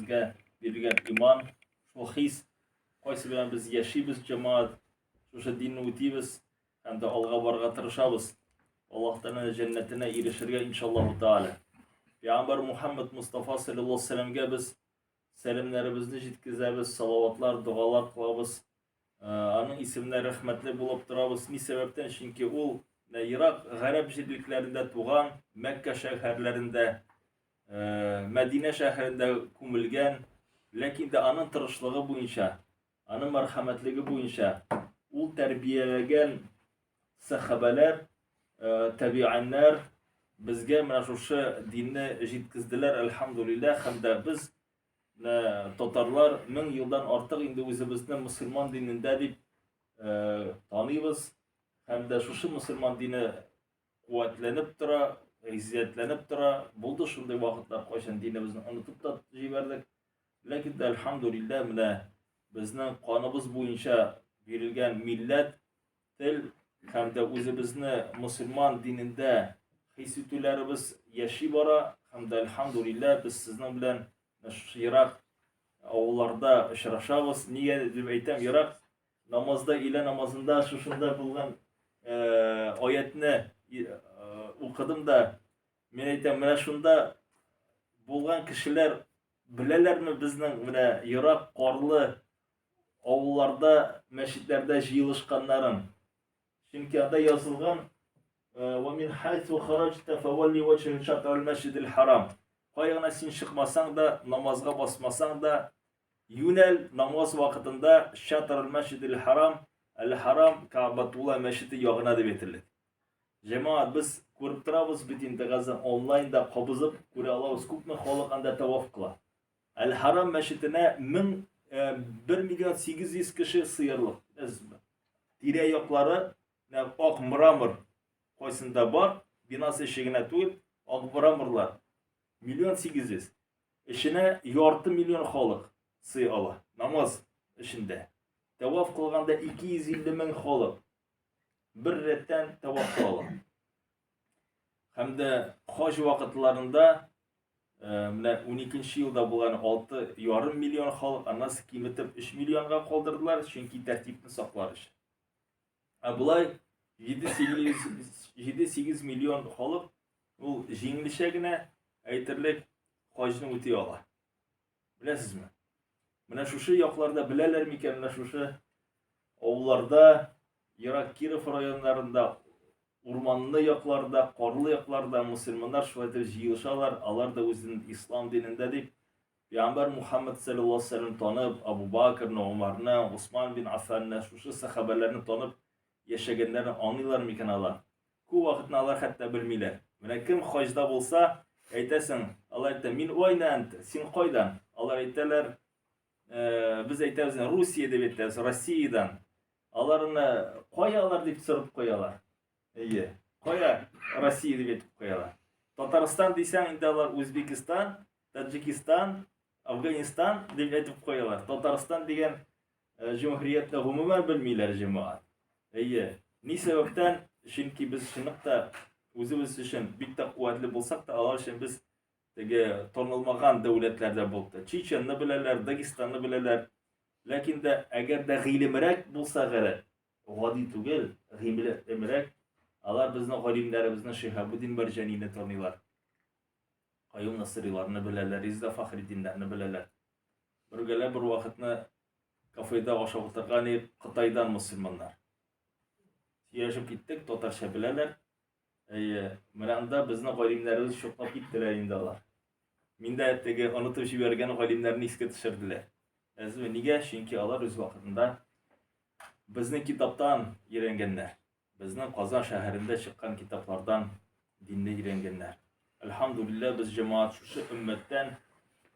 bizga berilgan iman, şu his, qaysi bilan biz yaşaybiz cemaat, şu dinni o'tiymiz hamda alga borga tirishamiz. Alloh taolo jannatine erishirga inshaalloh taala. Peygamber Muhammed Mustafa sallallohu alayhi vasallamga biz selamlarimizni yetkazamiz, salavatlar, dualar qilamiz. Onun isimine rahmetli bulup durabız. Ne sebepten? Çünkü o Irak Garip şehirliklerinde tuğan, Mekke şehirlerinde, Medine şehrinde kumulgen, lakin de onun tırışlığı boyunca, onun merhametliği boyunca, o terbiyelegen sahabeler, tabi'anlar, bizge mana şu dinni yetkizdiler elhamdülillah. Hem de biz Tatarlar 1000 yıldan artık indi özümüzni Müslüman dininde dip tanıyız. Hem de şu Müslüman dini kuvvetlenip tura, izzetlenip tura. Buldu şunday vakitler koşan dinimizni unutup da jiberdik. Lakin de elhamdülillah mine bizning qonimiz boyunca verilgen millet til hem de özümüzni Müslüman dininde hissiyatlarımız yaşay bara. Hem de elhamdülillah biz sizin bilen Irak avullarda şıraşabız. Niye deb aytam, Irak namazda ile namazında şuşunda bulgan ayetini okudum da men aytam, mana şunda bulgan kişiler bilelermi bizning mana Irak qorli avullarda, meşitlerde jiyilishganlarin. Çünkü ada yazılgan وَمِنْ حَيْثُ خَرَجْتَ فَوَلِّ وَجْهَكَ شَطْرَ الْمَسْجِدِ الْحَرَامِ. Kayığına sen çıkmasan da, namazga basmasan da, yönel namaz vakitinde şatr-ı mescid-i haram, el-haram, Ka'batullah meşidi yağına da betirildi. Cemaat biz görüp durabız, bütün gazan online da kabızıp, göre alabız, köpme halk anda tavaf kıla. El-haram meşidine 1.800.000 kişi sıyırlık. Dire yokları, ak mramır koysunda var, binası eşiğine tüyüp, ak mramırlar. 1.800.000. İşine 6 milyon halk sığ ala. Namaz işinde. Tavaf kılganda 250.000 halk. Bir retten tavaf kıla. Hem de hac vakitlerinde 12. yılda bulan 6,5 milyon halk anası kıymetip 3 milyonga kaldırdılar. Çünkü tertipini saklar iş. Bulay 7-8 milyon halk bu jingilişegine aytırlık hacını ötüy ala. Bilesizmi? Mana şu yoqlarda bileler miken, mana şu avullarda, Irak Kirov rayonlarında, urmanlı yoqlarda, qorlı yoqlarda Müslümanlar şuaytır jiyilişalar, alar da özünün İslam dininde deyip, Peygamber Muhammed sallallahu aleyhi ve sellem tanıp, Abu Bakır'ını, Umar'ını, Osman bin Affan'ını, şu sahabelerini tanıp, yaşaganlarını anlaylar miken alar. Ku vakitini alar hatta bilmiler. Mana kim hacda bolsa, aytasan, Allah ayta, min oyna sen koydan. Allah aytalar, biz aytamiz, Rusya deb aytamiz, Rossiyadan. Alarını qoyalar deb sırıp qoyalar. İyi. Qoya Rossiya deb aytib qoyalar. Tataristan deysan, endi alar O'zbekiston, Tojikiston, Afg'oniston deb aytib qoyalar. Tataristan degan cumhuriyatni umuman bilmaylar jamoat. İyi. Ne sebepten? Çünkü biz şunaqda özümüz için bitta kuvvetli bulsak da alar için biz tanılmagan devletlerde buldu. Çiçenni bileler, Dagistan'ı bileler. Lakin de eğer de g'ilimrek bulsa gerek, gadi tugel, g'ilimrek, alar bizning g'ilimlarimizni Shihabuddin Barjaniyni tanıylar. Qayyum Nasrilarni bileler, İzza Fakhriddinlarni bileler. Bir vakitni kafeda aşağı oturgan Xitoydan Müslümanlar. Yarışıp gittik, Tatarcha bileler. Mana bizning g'ilimlarimiz sho'qlab ketdilar endi alar. Menda unutib jibergan g'ilimlarni esga tushirdilar. Nega? Chunki alar o'z vaqtida bizning kitobdan o'rganganlar. Bizning Qozon shahrida chiqqan kitoblardan dinni o'rganganlar. Alhamdulillah biz jamoat shu ummatdan,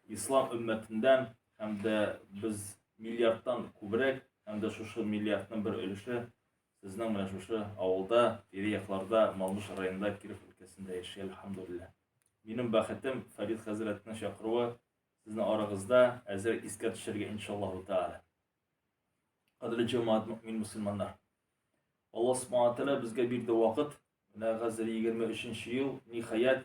islom ummatidan hamda biz milliarddan ko'proq hamda shu milliardning bir ulushi sizning mana shu avulda, yoqlarda, Malmush rayonida, Kirov o'lkasida yashaydi alhamdulillah. Benim baxitim Farid Hazretning chaqiruvi sizning orangizda azir esga tushirga inshaalloh taala. Qadrli jamoat mu'min musulmonlar. Alloh subhanahu va taolo bizga berdi vaqt. Mana hozir 23-yil nihoyat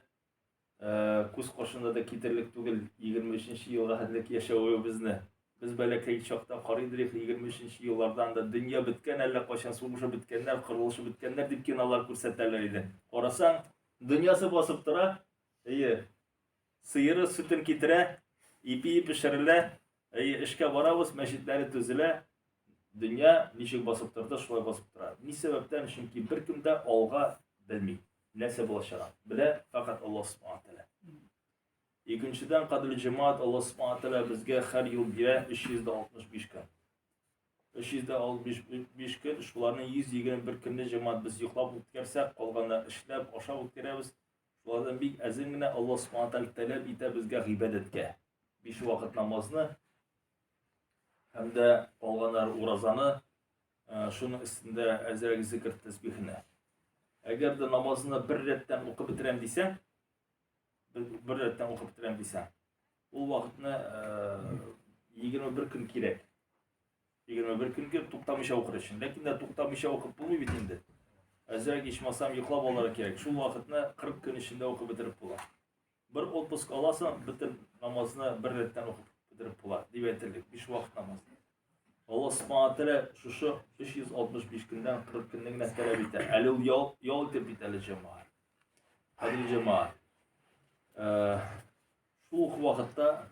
Күз каршында да китерлек түгел 23-нче елга хәтлек яшәвебезне. Biz бәләкәй чакта карыйдык 23-нче еллардан да дөнья беткән, әллә кайчан сугышы беткәннәр, кырылышы беткәннәр дип кинолар күрсәтәләр иде. Карасаң, дөньясы басып тора. Сыеры sütен китерә, ипи пешерелә, эшкә барабыз, мәчетләре төзелә. Дөнья ничек басып торды, шулай басып тора. Ни сәбәптән? Чөнки беркем дә алга белми. Нәрсә булачагын. Белә фақат Аллаһ Субхаһу тәала. Икенчедән, кадерле җәмәгать, Аллаһ Субхаһу тәала безгә һәр ел бирә 365 көн. 365 көн, шуларның 121 көнне җәмәгать без йоклап үткәрсәк, калганнар эшләп, ашап үткәрәбез. Шулардан бик әзен генә Аллаһ Субхаһу тәала таләп итә безгә гыйбадәткә. 5 вакыт намазны һәм дә калганнар уразаны, шуның өстендә әзрәк зикр тәсбихне. Әгәр дә намазны бер рәттән укып бетерәм дисәң, ул вакытны 21 көн кирәк. 21 көнгә туктамыйча укыр өчен. Ләкин дә туктамыйча укып булмый бит инде. Әзрәк ичмасам йоклап алырга кирәк. Шул вакытны 40 көн эчендә укып бетереп була. Бер отпуск аласың, бөтен намазны бер рәттән укып бетереп була. Дип әйтерлек 5 вакыт намаз. Аллаһ Субхаһу тәала шушы 365 көндән 40 көнне генә таләп итә. Әле ул ял итеп бит әле җәмәгать. Хәзер җәмәгать. Шул ук вакытта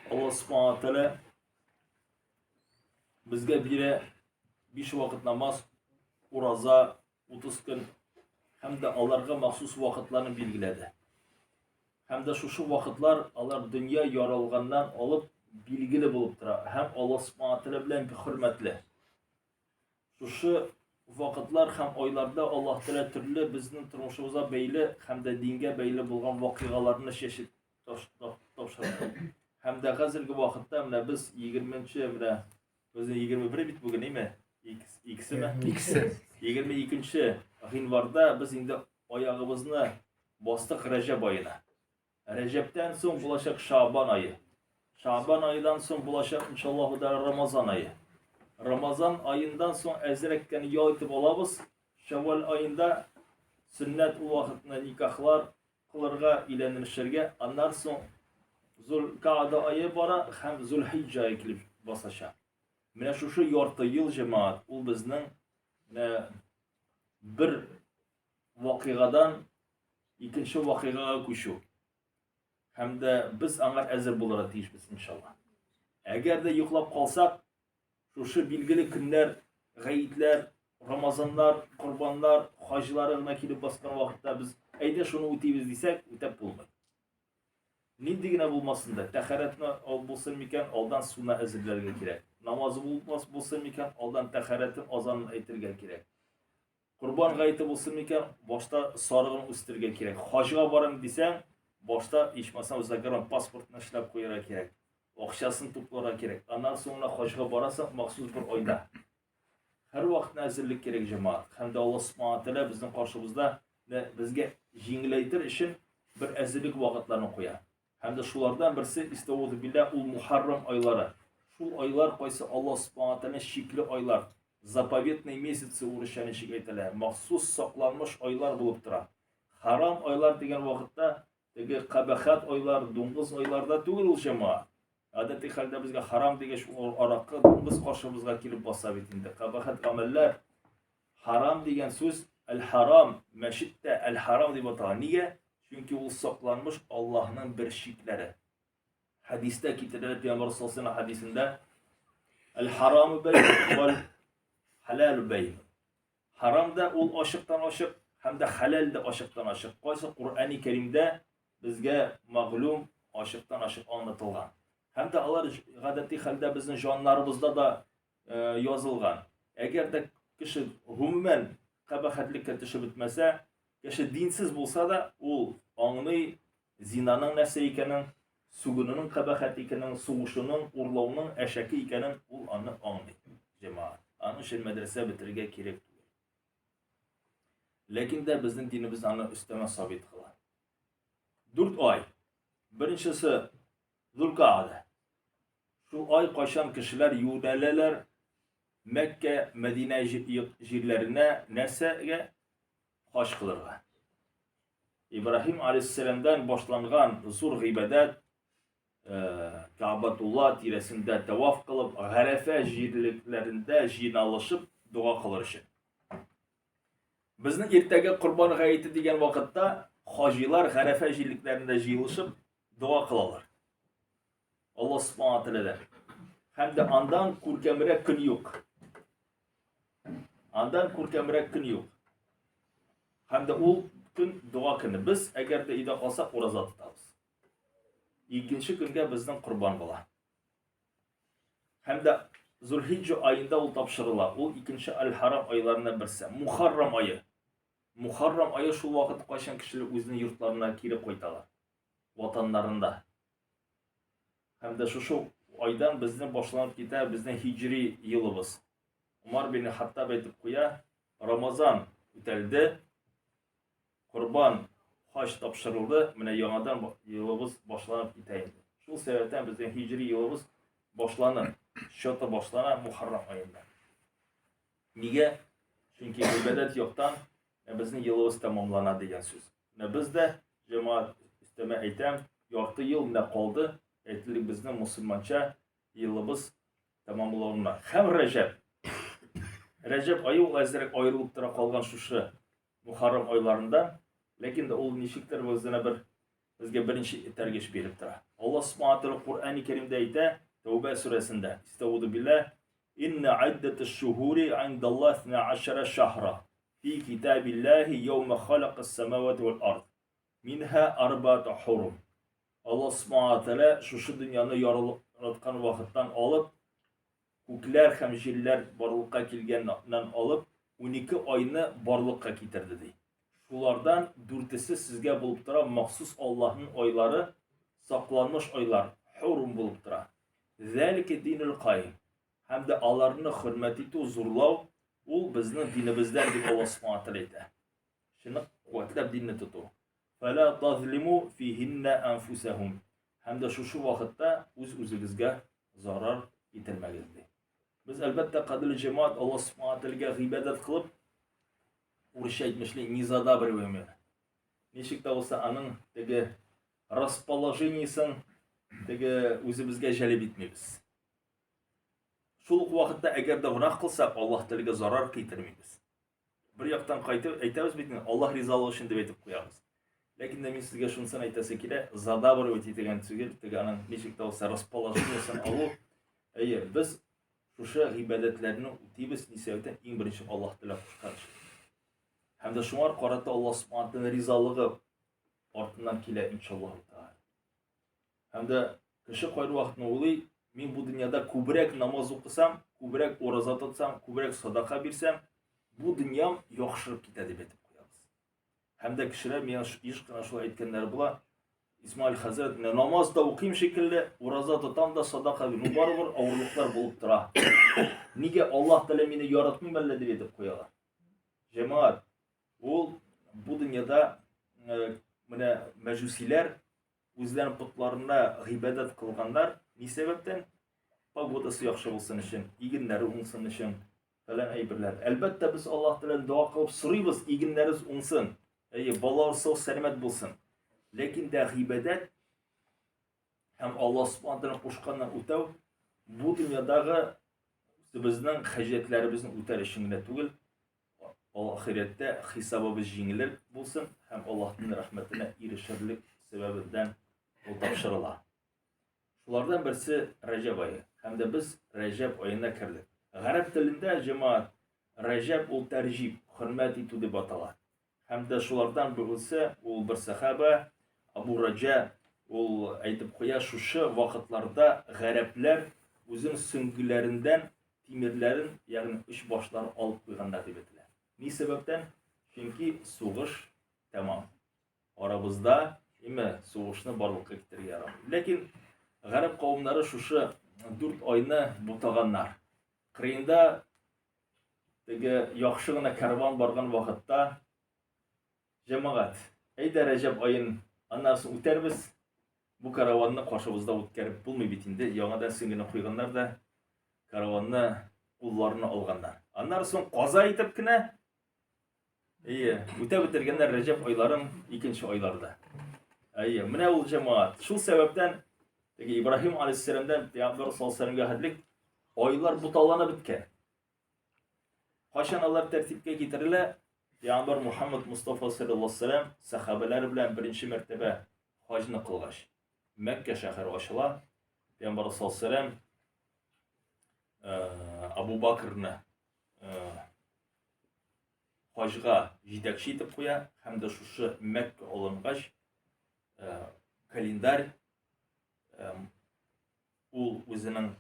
Аллаһ Субхаһу тәала безгә бирә 5 вакыт намаз, ураза, 30 көн һәм дә аларга махсус вакытларны билгеләде. Һәм дә шушы вакытлар алар дөнья яралганнан алып билгеле булып тора. Һәм Аллаһ Субхаһу тәала белән хөрмәтле. Шушы вакытлар һәм айларда Аллаһ Тәала төрле безнең тормышыбызга бәйле һәм дә дингә бәйле булган вакыйгаларны чәчеп тапшырды. Һәм дә хәзерге вакытта менә без 20-нче менә безнең 21 бит бүген, әйме? Икесеме? 22-нче гыйнварда без инде аягыбызны бастык Рәҗәб аена. Рәҗәбтән соң булачак Шабан айы. Шабан айдан соң булачак иншаллаһу тәала Рамазан айы. Рамазан ayından sonra əzrəkkən yol itib olabız. Şəvval ayında sünnet o vaqtında nikahlar qılırğa ilənilişirgə. Ondan sonra Zulqa'da ayı bara hem Zulhicce ayı kilib basaşa. Mənə şu yartı yıl cemaat ol bizning bir vaqiqadan ikinci vaqiqaga koşu. Hem de biz anlar əzir bulara tiyişmiz inşallah. Əgər də yuxlab qalsaq şu bilgili günler, gayitler, Ramazanlar, kurbanlar, hacılarına kilip baskan vakitte biz eyde şunu utiyiz desek, ütep bulmayın. Nindigine bulmasında, teharetine bulsun miken, aldan suna ezirlerge kirek. Namazı bulsun miken, aldan teharetin azanını etirge kirek. Kurban gayeti bulsun miken, başta sarığını üstürge kirek. Hacıga varım desen, başta içmasan uzaklarına pasportunu işlep koyara kirek. Akşasını toplara gerek. Ondan sonra hacıga barasak maksus bir oyda. Her vakit hazırlık gerek cemaat. Hem de Allah Subhanahu Teala bizim karşımızda bizge jingileytir için bir hazırlık vakitlerini koyar. Hem de şulardan birisi istauzu billah ul Muharram ayları. Şu aylar kaysa Allah Subhanahu Teala şekli aylar. Zapovetный месяцы uğraşanı şekilde maksus saklanmış aylar bulup durar. Haram aylar degen vakitte dege kabahat aylar, dunguz aylarda tügül ol cemaat. Adeti halde bizge haram dege şu arakı biz karşımızga kilip basa bitinde. Kabahat ameller haram degen söz el haram meşitte el haram diye bata. Niye? Çünkü o saklanmış Allah'ın bir şekleri. Hadiste kitleler Peygamber sallallahu aleyhi ve sellem hadisinde el haramı beyn vel halalu beyn. Haram da ol aşıktan aşık hem de halal da aşıktan aşık. Kaysa Kur'an-ı Kerim'de bizge mağlum aşıktan aşık anlatılgan. Hem de alar gadeti halde bizim canlarımızda da yazılgan. Eğer de kişi humumen kabahatlikle tişi bitmese, kişi dinsiz bulsa da ol anını zinanın nefsi ikenin, sugununun kabahat ikenin, soğuşunun, urlavunun eşeki ikenin ol anını cemaat. Anı için medrese bitirge gerek. Lakin de bizim dinimiz anı üsteme sabit kılar. 4 ay. Birincisi Zulqa'da. Şu ay kaçan kişiler yöneleler Mekke, Medine jirlerine nesege haç kılırlar. İbrahim Aleyhisselam'dan başlangan zor gıйбадат Ka'batullah tiresinde tavaf kılıp Garefe jirliklerinde jinalışıp dua kılır için. Bizning ertaga Qurban g'ayiti degan vaqtda hojilar Garefe jirliklerinde jiyilishib dua kılarlar. Allah subhanahu wa ta'ala. Hem de andan kurkemire kın yok. Andan kurkemire kın yok. Hem de o gün dua kını. Biz eğer de uyda kalsak oraza tutamiz. İkinci günge bizden kurban bola. Hem de Zulhicce ayında o tapşırılar. O ikinci el-Haram aylarına birisi. Muharram ayı. Muharram ayı şu vakit kaçan kişiler özünün yurtlarına kiri koytalar. Vatanlarında. Hem de şu aydan bizden başlanıp gider bizden hicri yılımız. Umar bin Hattab etip koya Ramazan öteldi. Kurban haç tapşırıldı. Mine yanadan yılımız başlanıp giteydi. Şu sebepten bizden hicri yılımız başlanır. Şota başlanan Muharram ayında. Niye? Çünkü ibadet yoktan bizden yılımız tamamlana degan söz. Biz de cemaat isteme eylem yartı yıl ne kaldı? Etlik bizden Müslümanca yılımız tamamlanma. Hem Recep. Recep ayı o azrek ayrılıp tura kalgan şu Muharram aylarında. Lakin de ol nişiktir bizden bizge birinci tergeç berip tura. Allah subhanahu wa ta'ala Kur'an-ı Kerim'de ayta Tevbe suresinde. Estağudu billah. İnne iddetiş şuhuri indallah 12 şahra. Fi kitabillahi yevme halaqas semavati vel ard. Minha arba'atu hurum. Allah subhanahu wa ta'ala şu dünyanı yaratkan vakittan alıp kökler hem jirler barlıkka kelgenden alıp 12 ayını barlıkka getirdi deydi. Şulardan 4'isi sizge bulup tura mahsus Allah'ın ayları saklanmış aylar hurum bulup tura. Zalike dinul qayyim. Hem de Allah'ını hürmeti tu zurlav ol bizning dinimizden deb Allah subhanahu wa ta'ala aytadi. Shuni quvvatlab dinni tutu. فَلَا تَظْلِمُوا فِيهِنَّ أَنْفُسَهُمْ. Hem de şu vakitte o'zingizga zarar yetirmagizdi. Biz albatta qadrli cemaat Allah subhanahu wa ta'alaga g'iybat qilib urush aytmishlik nizada bir o'ymaydi. Nechikda bo'lsa aning tegi расположениесін tegi o'zimizga jalb etmaymiz. Şu vaqtda agar da gunoh qilsak Alloh taolaga zarar keltirmaymiz. Bir yoqdan qaytib aytamiz bitni Alloh rizoligi uchun deb aytib qo'yamiz. Lekin de men sizga shunsan aytasa kerak, zada bir o'taydigan tugil, deganing nechikda bo'lsa расположениесін olib, biz şu ibadatlarni o'taymiz nisbatan eng birinchi Alloh taolo qo'shgan. Hem de şunlar qarata Allah subhanahu wa ta'ala rizoligi ortidan kelar inshaalloh taala. Hem de kishi qo'yar vaqtni o'ylay, men bu dunyoda ko'proq namoz o'qisam, ko'proq ro'za tutsam, ko'proq sadaqa bersam, bu dunyom yaxshirib ketadi deb aytib qo'yamiz. Hem de kishilar men ish qilgan shu aytganlar bular İsmail Hazret namazda o'qiyim shekilli, ro'za tutam da sadaqa berim. Baribir og'irliklar bo'lib tura. Nega Alloh taolo meni yaratmayman deb aytib qo'yalar. Cemaat bu dünyada mecusiler o'zlarining putlarına g'iybat qilganlar ne sebepten? Pogotası yaxshi bo'lsin uchun, eginlari o'ngsin uchun falan aybirlar. Albatta biz Alloh taoladan duo qilib so'raymiz, eginlariz o'ngsin, bolalar sog' salomat bo'lsin. Lekin de g'iybat hem Allah subhanahu wa ta'ala qo'shgandan o'tav bu dunyodagi bizning hajatlarimizni o'tarishingina tugul, ahirette hisobimiz yengil bo'lsin hem Allohning rahmatine erishirlik sebebinden o topshirilar. Shulardan birisi Recep ayı. Hem de biz Recep ayına kirdik. Arap tilinde cemaat Recep ol tercih, hürmet etu deb atalar. Hem de shulardan birisi ol bir sahaba Abu Raja ol aytib qo'ya şu vaqtlarda Araplar o'zining süngülerinden timirlerin yani iş başları alıp qo'yganlar deb aytdilar. Ne sebepten? Çünkü soğuş tamam. Aramızda soğuşni barlıkka getirgan. Lekin Arap kavimlari şu 4 oyni butaganlar. Qiriyinda yaxshigina karvon borgan vaqtda jamoat ayda Recep ayın annarsın o'tarmiz. Bu karavonni qoshimizda o'tkazib bo'lmay bitindi. Yangadan singini qo'yganlar da karavonni qo'llarini olganlar. Annarsın qaza aytibkina Үтә бетергәннәр Рәҗәб айларын 2нче айларда. Менә ул җәмәгать. Шул сәбәптән Ибраһим алейһиссәламдан Пәйгамбәр саллаллаһу алейһи ва сәлләмгә хәтлек айлар буталланып беткән. Кайчан алар тәртипкә китерелә? Пәйгамбер Мухаммад Мустафа саллаллаһу алейһи ва сәлләм сахабалары белән беренче мәртәбә хаҗны кылгач, Мәккә шәһәре ачыла. Пәйгамбер саллаллаһу алейһи ва сәлләм Абу Бакрны хаҗга җитәкче итеп куя һәм дә шушы Мәккә алынгач календарь ул үзенең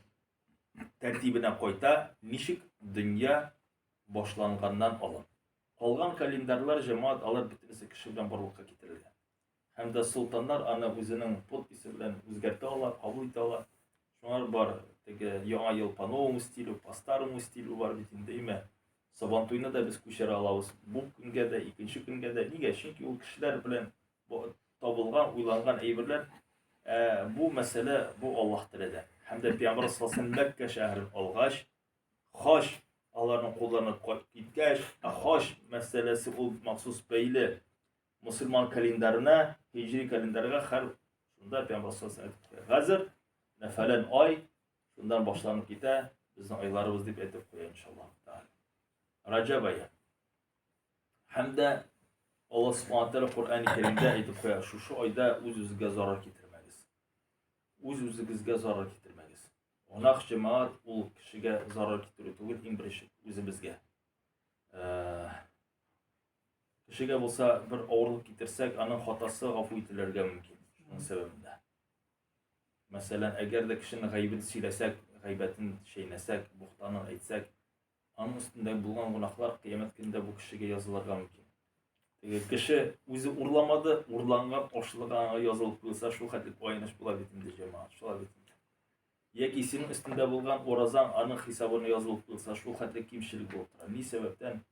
тәртибенә кайта, ничек дөнья башланганнан алып. Калган календарьлар җәмәгать алар бөтенесе кеше белән барлыкка китерелгән. Һәм дә султаннар аны үзенең подписе белән үзгәртә ала, кабул итә ала. Шуңар бар, яңа ел по новому стилю, по старому стилю бар бит инде. Сабантуйны да без күчерә алабыз. Бу көнгә дә, икенче көнгә дә. Нигә? Чөнки ул кешеләр белән табылган, уйланган әйберләр, бу мәсьәлә бу Аллаһ теләде. Һәм дә Пәйгамбер саллаллаһу алейһи ва сәлләм Мәккә шәһәрен алгач, хаҗ аларның кулларына киткәч, хаҗ мәсьәләсе ул махсус бәйле мусульман календарына, һиҗри календарга һәр шунда Пәйгамбер саллаллаһу алейһи ва сәлләм хәзер нәфәлән ай шундан башланып китә, безнең айларыбыз дип әйтеп куя иншаллаһ. Рәҗәб айы. Һәм дә Аллаһ Субханаһу ва Тәгалә Куръан-ы Кәримдә әйтеп куя, шушы айда үз-үзегезгә зарар китермәгез. Үз-үзегезгә зарар китермәгез. Гынах җәмәгать ул кешегә зарар китерү түгел, иң беренче үзебезгә. Кешегә булса бер авырлык китерсәк, аның хатасы гафу ителергә мөмкин. Шуның сәбәбендә. Мәсәлән, әгәр дә кешенең гаибен сөйләсәк, гайбәтен шәйнәсәк, бухтанын әйтсәк, аның өстендә булган гунахлар кыямәт көндә бу кешегә язылырга мөмкин. Кеше үзе урламады, урланган ашлыгына язылып куйса, шул хәтлек айныш була бит инде җәмәгать. Шулай бит. Яки синең өстендә булган уразаң аның хисабына язылып куйса, шул хәтлек кимчелек булып тора. Ни сәбәптән?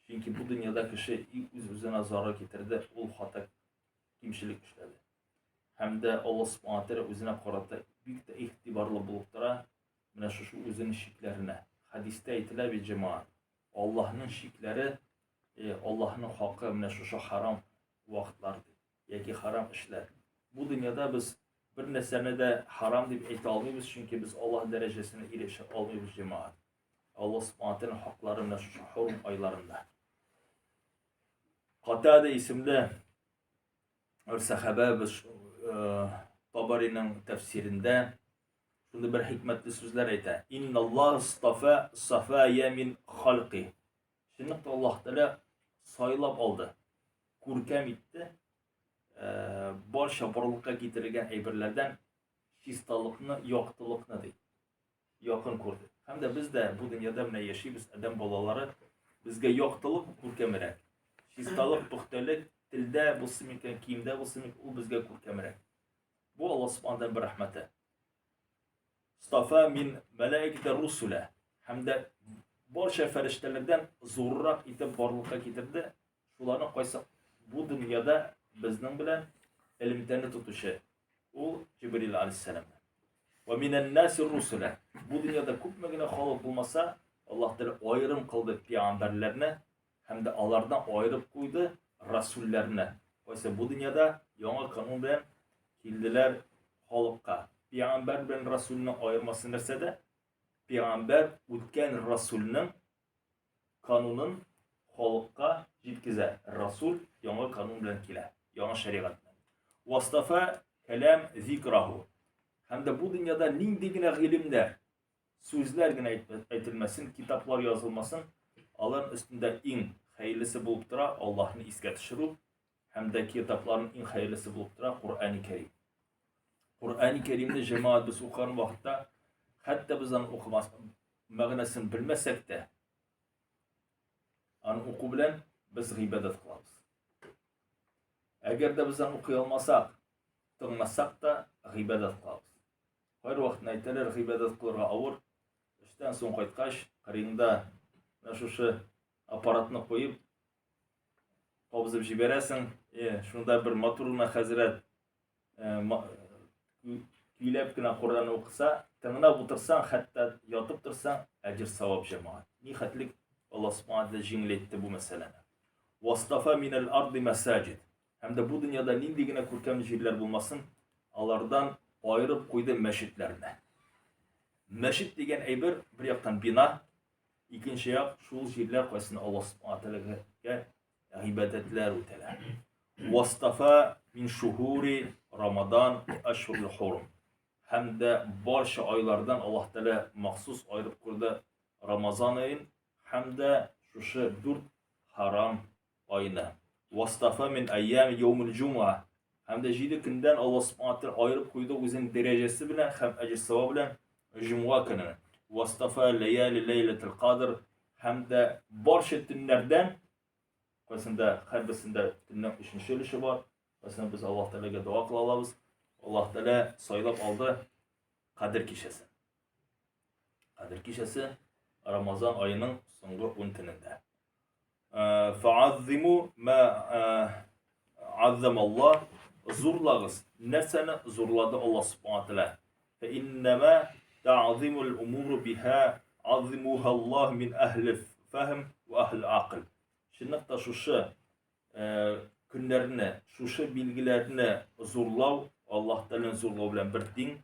Чөнки бу дөньяда кеше үз-үзенә зарар китерде, ул хата кимчелек эшләде. Һәм дә Аллаһ Субханаһу ва Тәгалә үзенә карата бик тә игътибарлы булып тора. Менә шушы үзенең шикләренә. Хадистә әйтелә бит җәмәгать. Аллаһның шикләре, Аллаһның хакы менә шушы харам вакытлар яки харам эшләр. Бу дөньяда без бер нәрсәне дә харам дип әйтә алмыйбыз, чөнки без Аллаһ дәрәҗәсенә ирешә алмыйбыз җәмәгать. Аллаһ Субханаһу ва Тәгалә хаклары менә шушы хурум айларында. Катада исемле бер сахаба без Табариның тәфсирендә шунда бер хикмәтле сүзләр әйтә. Инналлаһ истафа сафая мин халқи. Чынлыкта Аллаһ Тәгалә сайлап алды, күркәм итте, барча барлыкка китерелгән әйберләрдән чисталыкны, яктылыкны ди. Якын күрде. Һәм дә без дә бу дөньяда менә яшибез, адәм балалары, безгә яктылык күркәмрәк. Чисталык, пөхтәлек телдә булсын микән, киемдә булсын микән, ул безгә күркәмрәк. Бу Аллаһ Субханаһу бер рәхмәте. Стафа мин мәлаикәте русула. Һәм дә барча фәрештәләрдән зуррак итеп барлыкка китерде. Шуларның кайсы бу дөньяда безнең белән элемтәне тотучы. Ул Җибрил алейһиссәлам. Ва минән наси русула. Бу дөньяда күпме генә халык булмаса, Аллаһ Тәгалә аерым кылды пәйгамбәрләрне һәм дә алардан аерып куйды расулләрне. Кайсы бу дөньяда яңа канун белән килделәр халыкка. Пәйгамбәр белән расулның аермасы нәрсәдә? Пәйгамбәр үткән расулның канунын халыкка җиткезә. Расул яңа канун белән килә, яңа шәригать белән. Вастафа калам зикраһу. Һәм дә бу дөньяда нинди генә гыйлемләр, сүзләр генә әйтелмәсен, китаплар язылмасын, алар өстендә иң хәерлесе булып тора Аллаһны искә төшерү, һәм дә китапларның иң хәерлесе булып тора Куръан-ы Кәрим. Куръан-ы Кәримне җәмәгать без укыган вакытта, хәтта без аны укымас, мәгънәсен белмәсәк тә, аны уку белән без гыйбадәт кылабыз. Әгәр дә без аны укый алмасак, тыңласак та гыйбадәт кылабыз. Һәр вакытта әйтәләр, гыйбадәт кылырга авыр. Эштән соң кайткач, кырыеңда шушы аппаратны куеп, кабызып җибәрәсең, шунда бер матурына хәзрәт көйләп кенә Куръан укыса, тыңлап утырсаң, хәтта ятып торсаң, әҗр савап җәмәгать. Ни хәтлек Аллаһ Субханаһу ва Тәгалә җиңеләйтте бу мәсьәләне. Vastafa minel ardi mesacid. Hem de bu dünyada nindigine kurkem jirler bulmasın. Alardan ayırıp koydu meşitlerine. Meşit degen eyber bir yaktan bina. İkinci yak şul jirler koysun Allah subhanahu teala'ya ibadetler öteler. Vastafa min şuhuri Ramazan eşhurul hurum. Hem de barşa aylardan Allah Teala mahsus ayırıp kurdu Ramazan ayın. Hem de şu 4 haram ayını. Vastafa min eyyam yevmul cuma. Hem de 7 günden Allah subhanahu teala ayırıp koydu özün derecesi bilen hem ecir sevabı bilen cuma gününü. Vastafa leyali leyletil kadir. Hem de barşa günlerden Qasında her birisinde dinlen üçüncü var. Qasında biz Allah Teala'ya dua kılalımız. Allah Teala saylap aldı Kadir Kişesi. Kadir Kişesi Ramazan ayının songu 10 gününde. Fa'azzimu ma azzamallah. Zurlağız. Nesene zurladı Allah subhanahu teala. Fe innema ta'zimul umuru biha azzimuha Allah min ehli fahm ve ehli akıl. Şunlukta şuşu günlerini, şuşu bilgilerini zorlav, Allah Teala'nın zorlav bilen bir din.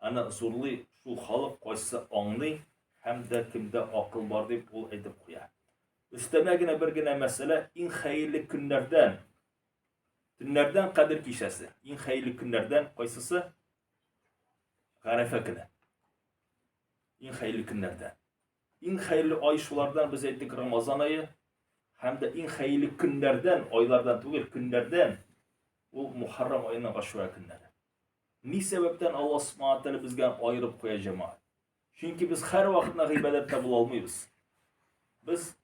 Ana zorlu şu halk koysa anlay, hem de kimde akıl var deyip ol edip koyar. Üstemegine bir gene mesele, in hayırlı günlerden Kadir Kişesi. In hayırlı günlerden koysası Garefe günü. In hayırlı günlerden. In hayırlı ay şulardan biz ettik Ramazan ayı. Hem de en hayırlı günlerden, aylardan değil, günlerden o Muharrem ayının aşure günleri. Ne sebepten Allah subhanahu teala bizge ayırıp koyacak? Çünkü biz her vakitne ibadette bulalmayız. Biz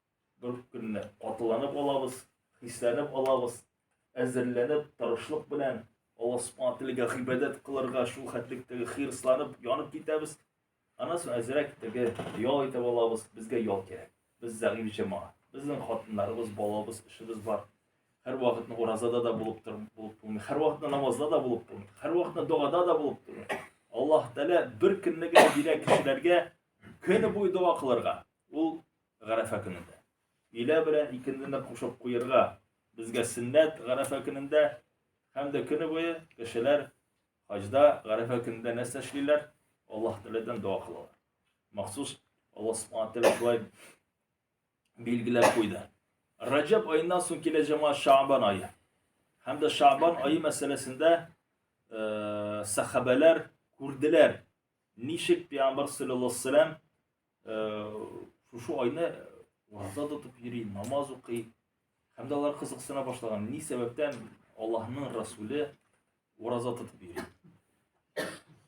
bir günne atılanıp olabız, hislenip olabız, ezirlenip, tarışlık bilen Allah subhanahu teala'ya ibadet kılırga, şu hatlikdeki hırslanıp, yanıp gideriz. Anasını ezrekteki yol etip olabız, bizge yol gerek. Biz zayıf cemaat. Bizim hatunlarımız, balamız, işimiz var. Her vakitne orazada da bulup durmuyor. Her vakitne namazda da bulup durmuyor. Her vakitne duada da bulup durmuyor. Allah Teala bir günlüğüne bile kişilerge günü boyu dua kılırga. O Garefe gününde. İle bilen ikindine koşup koyurga. Bizge sünnet Garefe gününde hem de günü boyu kişiler hacda Garefe gününde ne seçliler? Allah Teala'dan dua kılırlar. Mahsus Allah subhanahu teala şuay bilgiler koydu. Recep ayından sonra geleceğim Şaban ayı. Hem de Şaban ayı meselesinde sahabeler, kurdiler. Nişik Peygamber sallallahu aleyhi ve sellem şu ayını vaazda tutup yürüyün, namaz okuyun. Hem de onlar kızıksına başlayan. Ne sebepten Allah'ın Resulü vaazda tutup yürüyün.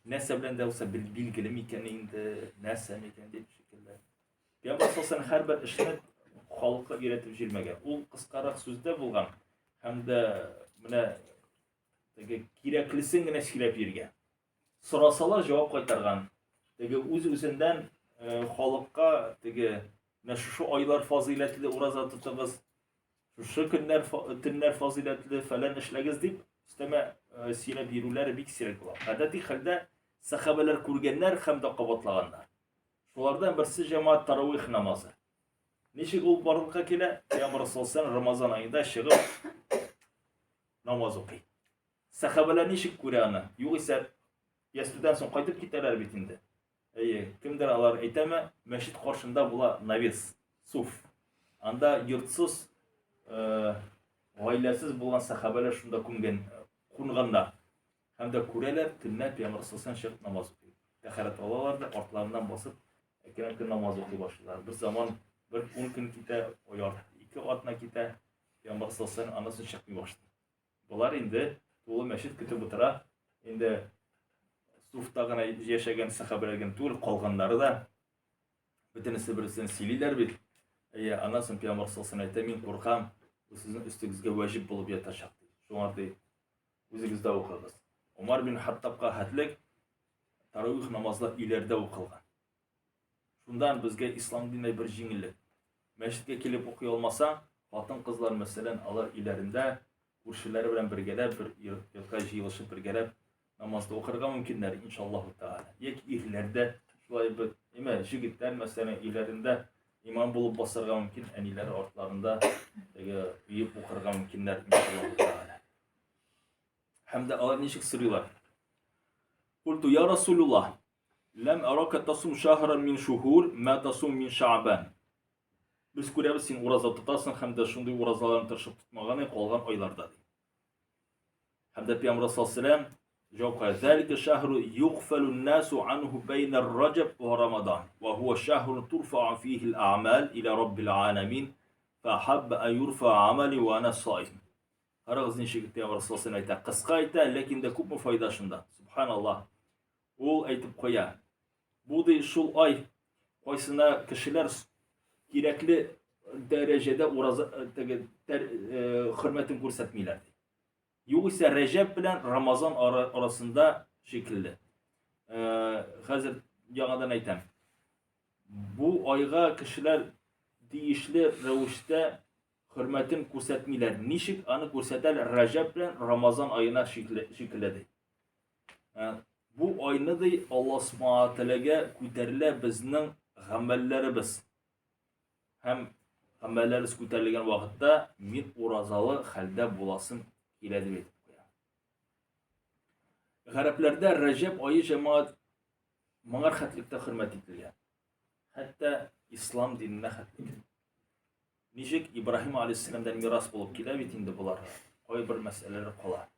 Ne sebepten de olsa bilgili mi kendinde, ne sevmeyken diye bir şekilde. Peygamber sallallahu aleyhi ve sellem her bir işini halka öğretip jirmegen. Ol kıskarak sözde bulgan. Hem de mine kireklisin gene şilep yirgen. Sorasalar cevap kaytargan. Öz-özünden halka şu aylar faziletli uraza tutubuz. Şu günler faziletli falan işlegiz deyip isteme sine biruları bir kisirik var. Adeti halde sahabeler kurgenler hem de qabatlaganlar. Şulardan birisi cemaat taravih namazı. Neşik ol barılığa kele, Peygamber sallallahu Ramazan ayında çıkıp namaz okuyun. Sahabeler neşik Kur'an'ı, yok ise yastüden sonra kaytıp giderler bitinde. Kimdir alar eteme, meşit karşında bula naviz, suf. Anda yurtsuz, ailesiz bulan sahabeler şunda kunganlar. Hem de Kur'an'lar tünne Peygamber sallallahu çıkıp namaz okuyun. Teharet olalar da ortalarından basıp ekran namaz okuy başladılar. Bir zaman bir 10 gün kita oyar, 2 atna kita Peygamber sallallahu aleyhi ve sellem anasını çıkmaya başladı. Bunlar indi tuğlu meşit kütüp otura, indi sufta gana yaşayan sahabelerden tuğlu kalganları da bütünüsü birisini sililer bil. Anasını Peygamber sallallahu aleyhi ve sellem min korkam, bu sizin üstünüzge vacip bulup yataşaktı. Şu anda özünüzde okudunuz. Umar bin Hattab'ga hatlik taravih namazlar ileride okılgan. Şundan bizge İslam dinine bir jingillik. Meşitke kelip okuy olmasa, hatın kızlar meselen alır ilerinde kurşileri bilen birgelep, bir yılka jiyılışıp birgelep namazda okurga mümkünler inşallah. Yek ihlerde, şulay bir jigitler meselen ilerinde imam bulup basarga mümkün, enileri ortalarında Uyып укырга мөмкиннәр иншаллаһ. Һәм дә алар ничек сорыйлар? Культу я Расулуллах, ләм арака тасум шахран мин шухур, ма тасум мин шаъбан. Без күрәбез, син ураза тотасың, һәм дә шундый уразаларны тырышып тотмаган калган айларда. Һәм дә Пәйгамбәр саллаллаһу алейһи ва сәлләм جواب قال ذلك الشهر يغفل الناس عنه بين الرجب ورمضان وهو شهر ترفع فيه الأعمال إلى رب العالمين فأحب أن يرفع عملي وأنا صائم. Karagız nişik Peygamber sallallahu aleyhi ve sellem kıska ayta, lakin de küp mü faydaşında. Subhanallah. Ol aytıp koya. Bu da şul ay koysuna kişiler gerekli derecede hürmetin göstermiyorlar. Yoksa Recep bilen Ramazan arasında şekilde. Hazır yanından aytam. Bu ayga kişiler değişli revişte hürmetin göstermiyorlar. Nişik anı gösterler Recep bilen Ramazan ayına şekilde. Bu ayını da Allah subhanahu teala'ga ko'tarilib bizning amellerimiz. Hem amellerimiz ko'tarilgan vaqtda men o'razalı halda bo'lasim keladi deb qo'yadi. G'arblarda Rajab oyi jamoat ma'rifətlikdə hürmet etilgan. Hatta İslam dinine xatlik. Nijik İbrahim aleyhisselamdan miras bo'lib kelib endi bular. Qo'y bir masalalar qolar.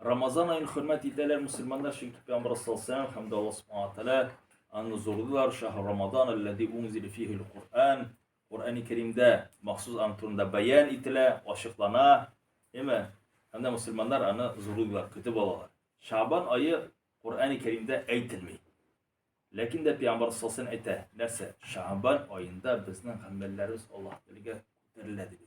Ramazan ayını hürmet ederler Müslümanlar çünkü Peygamber sallallahu aleyhi ve sellem hem de Allah subhanahu wa ta'ala anı zorlular şahr Ramazan ellezî unzile fîhil Kur'an. Kur'an-ı Kerim'de mahsus anıtında beyan etile, açıklana, değil mi? Hem de Müslümanlar anı zorlular, kötü balalar. Şaban ayı Kur'an-ı Kerim'de eğitilmeyi. Lakin de Peygamber sallallahu aleyhi ve sellem ete, nerse Şaban ayında bizden amellerimiz Allah Teala'ga ko'tariladi.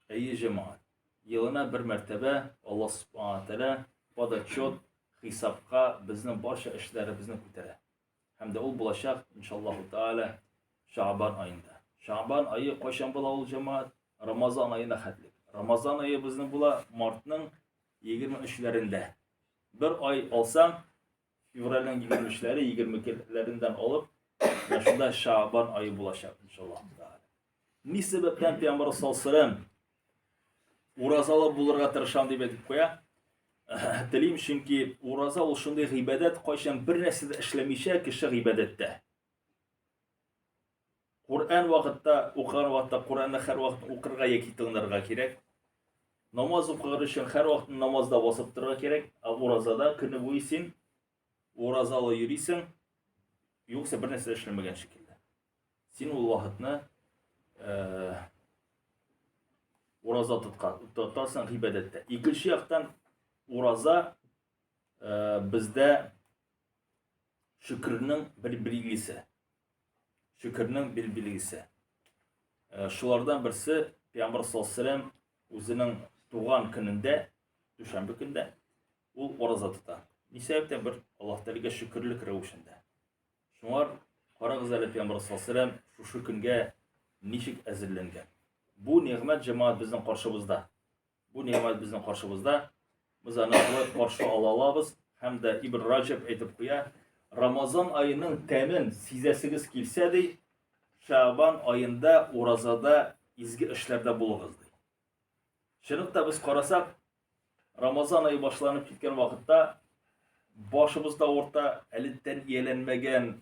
Ey cemaat, yılına bir mertebe Allah subhanahu teala podotchot hesapqa bizning barcha ishlarimizni ko'taradi. Hamda u bo'lajak inshaalloh taala Şaban ayında. Şaban ayı qachon bo'ladi cemaat? Ramazan ayına xatlik. Ramazan ayı bizning bo'la martning 23'lərində. Bir ay alsam fevralning 23'ləri 22'lerinden alıp şunda Şaban ayı bo'lajak inshaalloh taala. Ne sebepten Peygamber sallallahu aleyhi ve sellem Urazalı bulurga tırışam deyip edip koya. Dileyim çünkü uraza ol şunday ibadet koyşan bir neside işlemişe kişi ibadette. Kur'an vakitte, okuyan vakitte, Kur'an'da her vakit okurga yeki tığınırga gerek. Namaz okuyar için her vakit namazda basıp durga gerek. Urazada kını boyusin, urazalı yürüysin, yoksa bir neside işlemegen şekilde. Sen o vakitini uraza tutarsan ibadette. İkinci yaktan uraza bizde şükrünün bir bilgisi. Şükrünün bir bilgisi. Şulardan birisi Peygamber sallallahu aleyhi ve sellem özünün doğan gününde, düşenbe günde o uraza tutar. Ne sebepten bir Allah Teala'ga şükürlük revişinde. Şunlar qaragızlar Peygamber sallallahu aleyhi ve sellem şu günge nişik azirlengen. Bu nimet cemaat bizden karşımızda. Bu nimet bizden karşımızda. Biz ana karşı alalabız. Hem de İbn Racab etip koya. Ramazan ayının temin sizesiz kilse de Şaban ayında urazada izgi işlerde buluruz. Şimdi da biz karasak Ramazan ayı başlanıp gitken vakitte başımızda orta elitten yelenmegen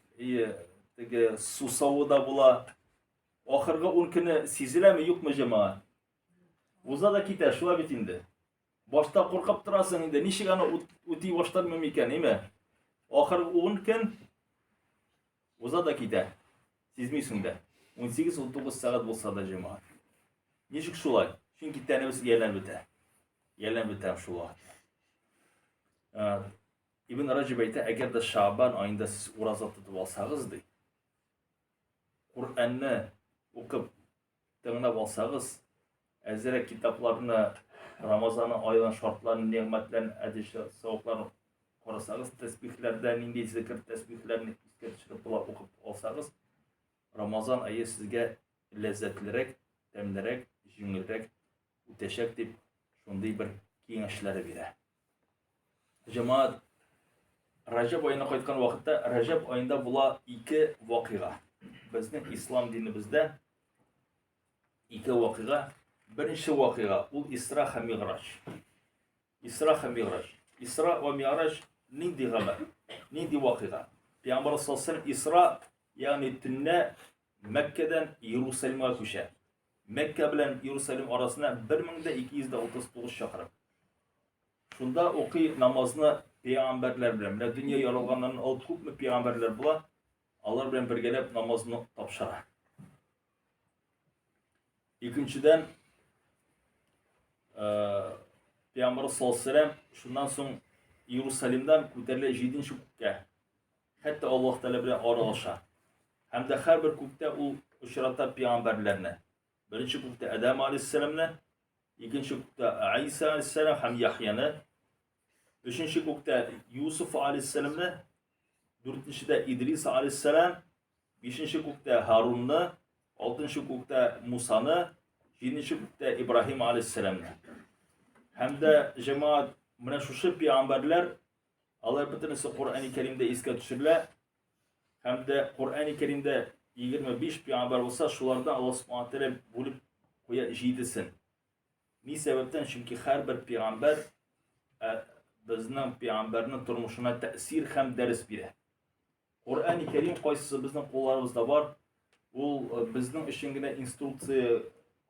susavu da bula. Ahırga 10 günü sizile mi yok mu cemaat? Uza da kite şula bitindi. Başta korkap durasın indi. Nişik ana uti başlar mı miken değil mi? Ahırga 10 gün uza da kite. Siz misin de? 18-19 saat bolsa da cemaat. Nişik şulay? Çünkü tenimiz yerlen biter. Yerlen biter şulay. İbn Racab ayta eğer de Şaban ayında siz uraza tutup alsanız dey. Kur'an'ı okup tığınab alsanız, azizlere kitaplarını, Ramazan'ın aylan şartlarını, nimetlerini, edişleri, savuklarını korasanız, tesbihlerden, indi zikir tesbihlerini isketçilip okup alsanız, Ramazan ayı sizge lezzetlilerek, demlerek, jüngürek, üteşek deyip, şunday bir kiyinişleri bire. Cemaat, Rajab ayına koyduğun vakitte, Rajab ayında bula iki vakıga. Bizning İslam dinimizde İki vakıga. Birinci vakıga ul İsra ve Mi'raç. İsra ve Mi'raç. İsra ve Mi'raç nindi haber? Nindi vakıga? Peygamber sallallahu aleyhi ve sellem İsra yani tünne Mekke'den Yeruşalim'e koşar. Mekke bilen Yeruşalim arasında 1239 şakırım. Şunda okuy namazını peygamberler bilen. Dünya yaralganlarının alt kup mu peygamberler bula? Allah bilen birgelep namazını tapşara. İkinciden Peygamber sallallahu aleyhi ve sellem şundan sonra Yeruşalim'den küterle 7. kubke. Hatta Allah Teala bilen aralaşa. Hem de her bir kubte o ışırata peygamberlerine. Birinci kubte Adem aleyhisselam'ne, ikinci kubte İsa aleyhisselam hem Yahya'na, üçüncü kubte Yusuf aleyhisselam'ne, dördüncü de İdris aleyhisselam, beşinci kubte Harun'na, altıncı kubte Musa'na, yedinci kubte İbrahim aleyhisselam'na. Hem de cemaat şu peygamberler Allah bütünüsü Kur'an-ı Kerim'de iska düşürler. Hem de Kur'an-ı Kerim'de 25 peygamber olsa şulardan Allah subhanahu wa ta'ala bulup koya jidesin. Ne sebepten? Çünkü her bir peygamber bizden peygamberinin turmuşuna tesir hem ders bire. Kur'an-ı Kerim koysa bizden kollarımızda var. Bu bizden işingine instruksiya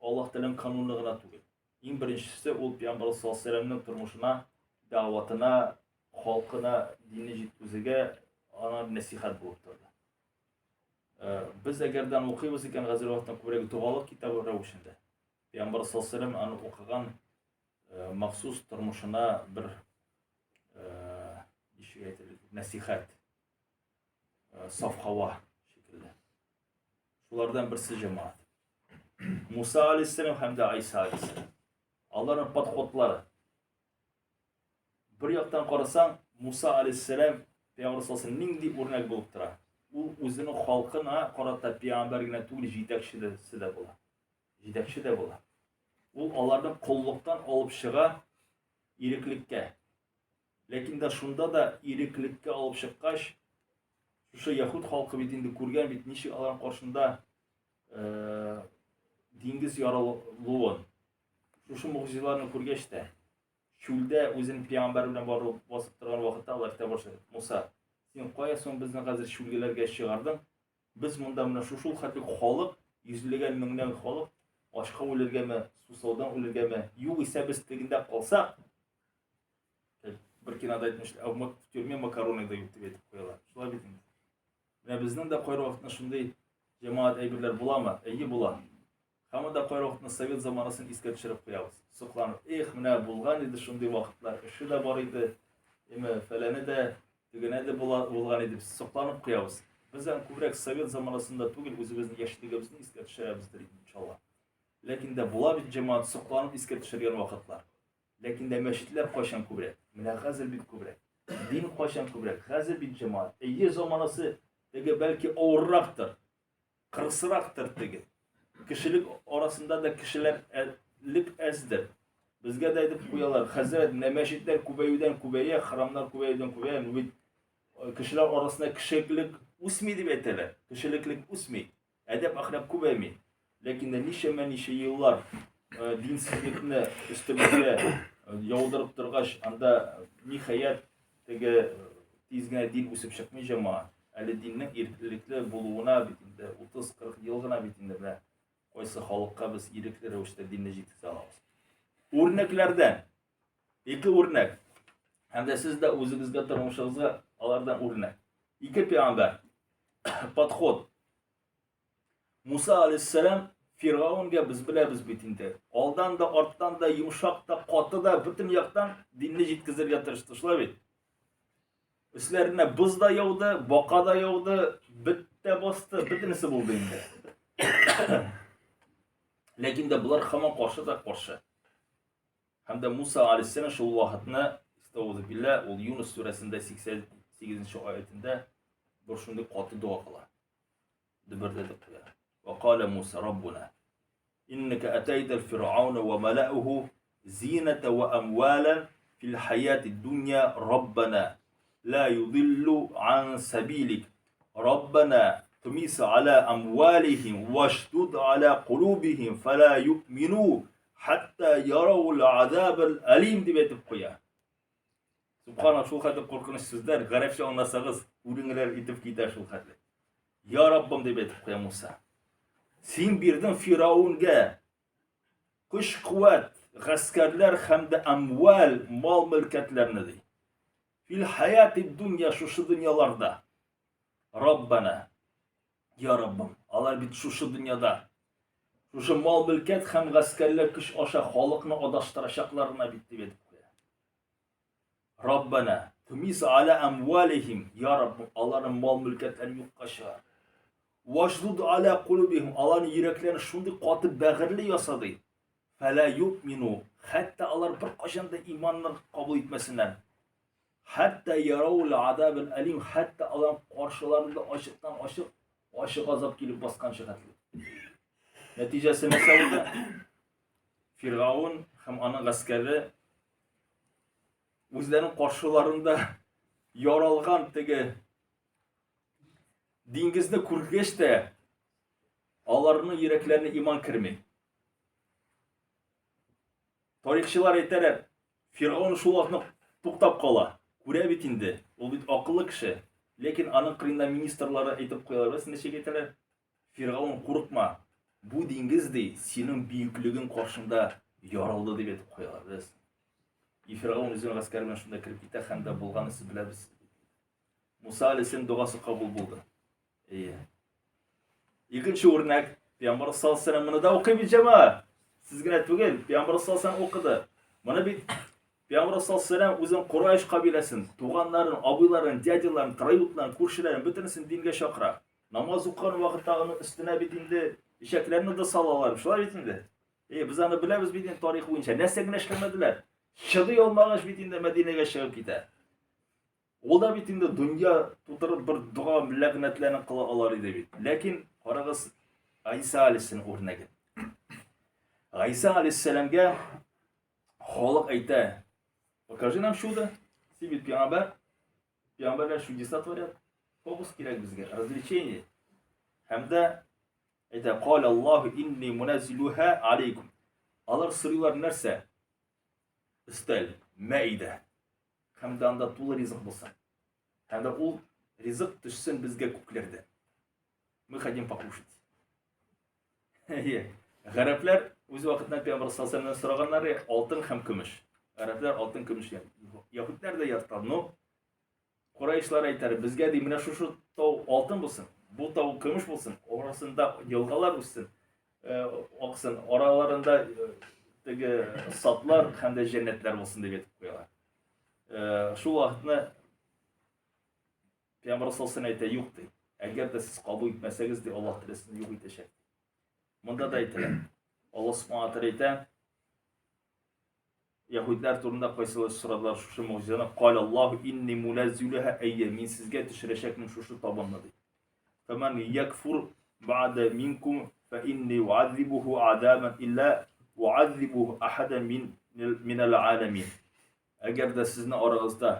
Allah Teala'nın kanunluğuna tuğul. En birincisi o Peygamber sallallahu aleyhi ve sellem'nin turmuşuna, davatına, halkına, dini jitküzüge ana nasihat bulurdu. Biz egerden okuyuz iken gazir vaktin kubregi tuğalık kitabı ravuşunda. Peygamber sallallahu aleyhi ve sellem anı okugan maksus turmuşuna bir nasihat, safhava şekilde. Şulardan birisi cemaat. Musa aleyhisselam hem de İsa aleyhisselam. Allah'ın patkotları. Bir yaktan qarasan Musa aleyhisselam Peygamber sallallahu aleyhi ve sellem nindi örnek bulup tura. U özünün halkına qarata peygamberine tuğul jitekşi de bola. Jitekşi de bola. U onlardan kolluktan alıp çığa iriklikке. Lakin de şunda da iriklikке alıp çıqqaş şu Yahud halkı bitinde kurgan bit nişi alan qarşında dingiz yaralığın şu mucizelarını kurgeçte şulda özünün peygamber bilen barıp basıp turgan vaqtda Allah kitab başladı. Musa, sen qoyasan bizni hazır şulgelerge çıgardın. Biz munda mına şu hatlik halıq, yüzlegen mingden halıq, başqa ölergeme, susaudan ölergeme, yo'q ise biz teginde qalsaq, bir kinada aytmışlar, "Avmak türme makaronida yo'q" deb aytib qo'yarlar. Şulay bitin. Mine bizning de qo'yar vaqtda shunday jamoat aybirlar bo'lami? Iyi bo'la. Hamma da qo'yar vaqtda Sovet zamonasini esga tushirib qo'yamiz. Suqlanib, "Mine bo'lgan edi shunday vaqtlar, ishi da bor edi, falani da, tugani da bo'lgan edi" deb suqlanib qo'yamiz. Biz ham ko'proq Sovet zamonasida tugul o'zimizning yoshligimizni esga tushiramizdir inshaalloh. Lakin de bo'la bit jamoat suqlanib esga tushirgan vaqtlar. Lakin de masjidlar qo'shan ko'proq. Mine hozir bit ko'proq. Din qo'shan ko'proq. Hozir bit jamoat. Iyi zamonasi dege belki ağırraktır, kırsıraktır dege. Kişilik arasında da kişilerlik ezdir. Bizge de edip koyarlar. Hazret ne meşitler kubeyden kubeye, haramlar kubeyden kubeye. Kişiler arasında kişilik usmi diye beteler. Kişiliklik usmi. Edep ahlak kubeymi. Lakin de nice yıllar dinsizlikle üstümüze yağdırıp durgaç anda nihayet dege tizgine din usip çıkmayacağım ama Ali dinning erklikli buluğuna bitinde 30-40 yılgına bitinde bile koysa halkka biz erkli ravishda dinni жеткізе alamız. Örneklerden iki örnek. Hem de siz de o'zingizga turmushingizga alardan örnek. İki peygamber. Podxod. Musa aleyhisselam Firavunga biz bilamiz bitinde. Oldan da ortdan da yumshoq da qattiq da butun yoqdan dinni yetkazirga tirishdi. Shulay bit. Üstlerine buz da yağdı, boqa da yağdı, bitte bastı, bitinisi buldu indi. Lakin de bular hamon qarşı da qarşı. Hem de Musa aleyhisselam şu vaqtni Estağfirullah, o Yunus suresinde 88. ayetinde bir şunday qattiq duo qiladi. Dibirdi qiladi. Ve qala Musa Rabbuna innaka ataytal fir'auna ve mala'uhu zinata ve amwalan fil hayatid dunya rabbana لا يضل عن سبيلك ربنا tumis ala amwalihim vashdud ala qulubihim fela yu'minu hatta yarawul azabal alim deb aytib qo'yadi. Subhanallah, shu qadar qo'rqinch so'zlar, g'arabcha anlasangiz, o'ringlar etib ketar shu qadar. Ya Rabbim deb aytib qo'ya Musa. Sen berding Firavunga kuch-quvvat, askarlar hamda amval, mol mulkatlarni deydi. Fil hayati dunya, shu dunyolarda. Robbana, ya Rabbim, ular bit shu dunyoda shu mol mulkat ham askarlar kuch osha xalqni adashtirashaqlarni bitdi deb qo'yadi. Robbana tumis ala amwalihim, ya Rabbim, ularning mol mulkatlari yo'qqa Vashdud ala qulubihim, ularning yuraklarini shunday qotib bag'irli yasadi. Fala yu'minu, hatta ular bir qachonda iymonni qabul etmasinlar. Hatta yarawul azabal alim, hatta ular qarshilarida oshiqdan oshiq azob kelib bosgan shiqatli. Natijasi nima bo'ldi? Firavun ham uning askari o'zlarining qarshilarida yoralgan tegi dengizni ko'rgachda ularning yuraklarini iymon kirmay. Tarixchilar aytadilar, Firavun shu vaqtni to'xtab qola. Ko'ra bitindi. U bit aqlli kishi. Lekin uning qirindan ministrlari aytib qo'yadilar, siz nechga aytadilar? Firavun qo'rqma. Bu dengizdi, sening buyukliging qarshında yorildi deb aytib qo'yadilar. Firavun o'zining askari bilan shunda kirib ketdi, hamda bo'lganini siz bilasiz. Musa alayhisalom duosi qabul bo'ldi. İkinci o'rnak, Peygamber sallallohu alayhi vasallam buni da o'qiydi jamoa. Sizga aytgan, Peygamber sallallohu alayhi vasallam o'qidi. Mana bu Peygamber sallallohu alayhi vasallam o'zining Quraysh qabilasini, tug'anlarini, abilarini, dadalarini, tarayutlarini, ko'rshilarini butinisini dinga chaqiradi. Namoz o'qigan vaqtda uni ustuna bitindi, eshaklarni da salalar. Shular bitindi. Biz ani bilamiz bitin tarix bo'yicha nasagina ishlamadilar. Shidi olmag'ash bitindi Madinaga chiqib ketadi. O da bitinde dünya tuturup bir dua lağnetlerini kıla alar edi bit. Lakin qarag'iz İsa aleyhisselam o'rniga. İsa aleyhisselamga xoliq ayta. Покажи нам чудо. Сибит Peygamberler чудеса творят. Фокус kerak bizga, развлечение. Hamda ayta qala Allohu inni munazziluha alaykum. Alar sırıyorlar narsa? Istal, maida. Hamda anda to'la rizq bo'lsin. Hamda u rizq tushsin bizga ko'klarda. Мы хотим покушать. G'arablar o'z vaqtida Peygamber sallallohu alayhi vasallam so'raganlari oltin ham kumush. G'arablar oltin kumush yer. Yahudlar da yartadi. No. Qurayshlar aytar, bizga de mana shu tov oltin bo'lsin. Bu tov kumush bo'lsin. Orasida yo'lg'alar bo'lsin. Oqsin, oralarında tegi satlar hamda jannatlar bo'lsin deb aytib qo'yadilar. Shu vaqtni Peygamber sallallohu alayhi vasallam aytadi, yo'q deydi. Agar da siz qabul etmasangiz de Alloh taolosini yo'q etashak. Bunda da aytadi. Alloh subhanahu va taolo aytadi, Yahudlar turunda qaysilar so'radilar shu mo'jizani. Qalallohu inni munazziluha ayya, men sizga tushirashakman shu tobonni deydi. Faman yakfur ba'da minkum fa inni u'azzibuhu 'adaban illa u'azzibuhu ahadan min al-alamin. Agar da sizni orangizda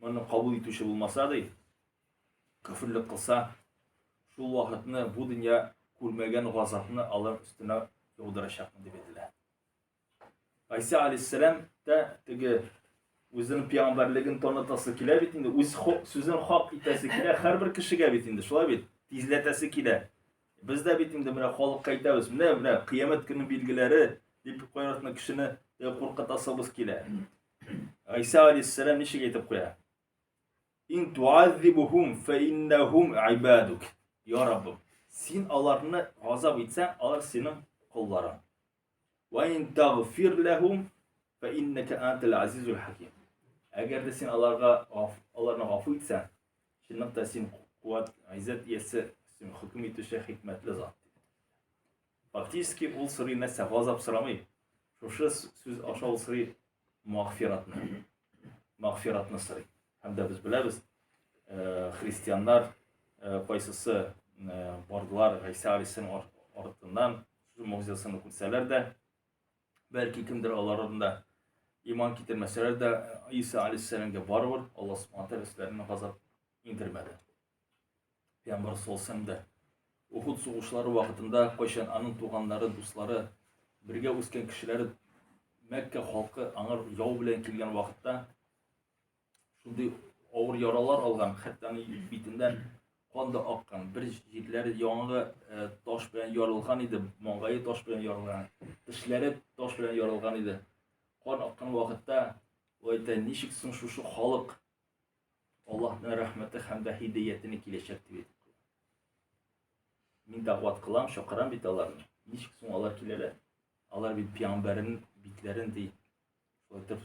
buni qabul etuvchi bo'lmasa-da, kafirlik qilsa, shu vaqtni bu dunyo ko'rmagan g'azabni Alloh ustuna yog'dirashaqmi deb aytdilar. İsa aleyhisselam da tegi o'zining payg'ambarligini tanıtasi kelib bitindi. O'z so'zini haq etasi kelib, har bir kishiga bitindi. Shular bit, tezlatasi kelib. Bizda bitindi, mana xalqqa aytamiz, mana qiyomat kuni belgilari deb qo'yayotgan kishini qo'rqitasiz kelib. İsa aleyhisselam nishiga aytib qo'yadi. In tu'azzibuhum fa innahum ibaduk. Ya Rabbim, sen ularni g'azab etsang, ular sening qullaring. Wa in taghfir lahum fa innaka antal azizul hakim. Agar da sen ularni g'afu etsang, shundan sen quvvat, izzat egasi, sen hukm etuvchi hikmatli zot. Faktiski ul sirri nasa g'azab so'ramay. Shu so'z aşağı sirri mag'firatni sirri. Hamda biz bilamiz, Hristiyanlar qaysisi bordilar İsa aleyhisselam ortidan shu mo'jizasini ko'rsalar da, belki kimdir ularında iman keltirmasalar da İsa aleyhisselamga baribir Alloh subhanahu va taolo ularni g'azab indirmadi. Peygamber sallallahu da Uhud soğuşları vaxtında koşan anın tuğanları, dostları, birge ösken kişileri Mekke halkı ağır yau bilen kelgen vaxtda şunday ağır yaralar algan, hatta bitinden qanda akkan, bir yerleri yanğı taş bilen yarılgan idi, mangayı taş bilen yarılgan, dişleri taş bilen yarılgan idi. Qan akkan vaxtda oyda nişiksin şu halk Allah'ın rahmeti hem de hidayetini kileşekti dedi. Min da'vat kılam, şakaran bit alarını. Nişiksin alar kileler. Alar bir peygamberin bitlerin değil. Şöyle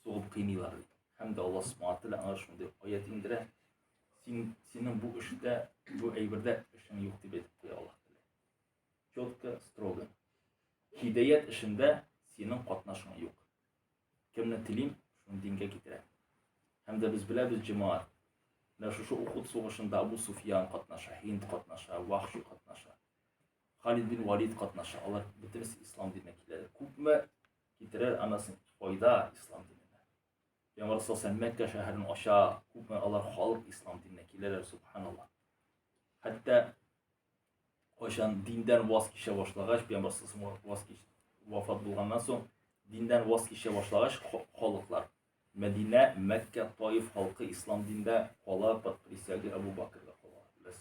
soğup kıynilar. Hem de Allah subhanahu wa ta'ala şunday ayet indire. Senin bu işte, bu eybirde işin yok diye Allah Teala. Четко, strogo. Hidayet işinde senin katnaşın yok. Kimle tilim, şunu dinge getire. Hem de biz biliriz cemaat. Şu Uhud soğuşunda Abu Sufyan katnaşa, Hind katnaşa, Vahşi katnaşa, Halid bin Walid katnaşa. Allah bitirisi İslam dinine kiler. Kupme getirir anasını fayda İslam dinine. Peygamber sallallahu aleyhi ve sellem Mekke şehrin aşağı kupme Allah halk İslam dinine kiler. Subhanallah. Hatta oşan dinden vazgeçe başlagaç Peygamber sallallahu aleyhi ve sellem vafat bulgandan soň dinden vazgeçe başlagaç halklar Medine, Mekke, Taif halkı İslam dinde qala patrisiyagi Abu Bakr'ga qala.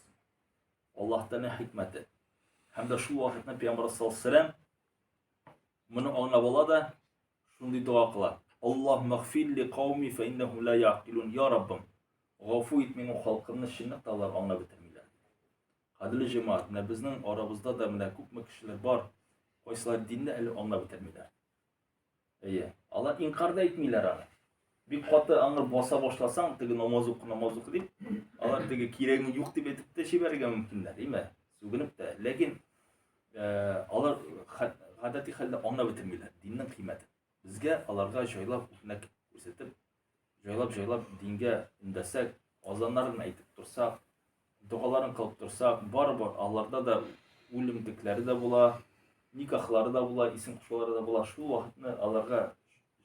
Allah'tan hikmeti. Hem de şu vaxtda Peygamber sallallahu aleyhi ve sellem bunu anlab da şunday dua qılar. Allah mağfir li qavmi fe innahum la yaqilun. Ya Rabbim, gafu et mening halkımni şinni talar anlab bitirmeyler. Qadrli cemaat, bizning aramızda da mına ko'p kişiler var. Qo'ysalar dinni eli anlab bitirmeyler. Allah inkarda etmeyler ana. Bir katı anır basa başlasan, tegi namaz oku deyip, Allah tegi kiregini yok deyip etip de şey vergen mümkünler, değil mi? Sügünüp de. Lakin Allah adeti halde anla bitirmeyler, dinin kıymeti. Bizge alarga joylab ufnak ko'rsatib, joylab dinge indesek, azanlarını aytib tursak, dualarını kılıp tursak, var Allah'da da ölümdükleri de bula, nikahları da bula, isim kuşaları da bula, şu vaxtını alarga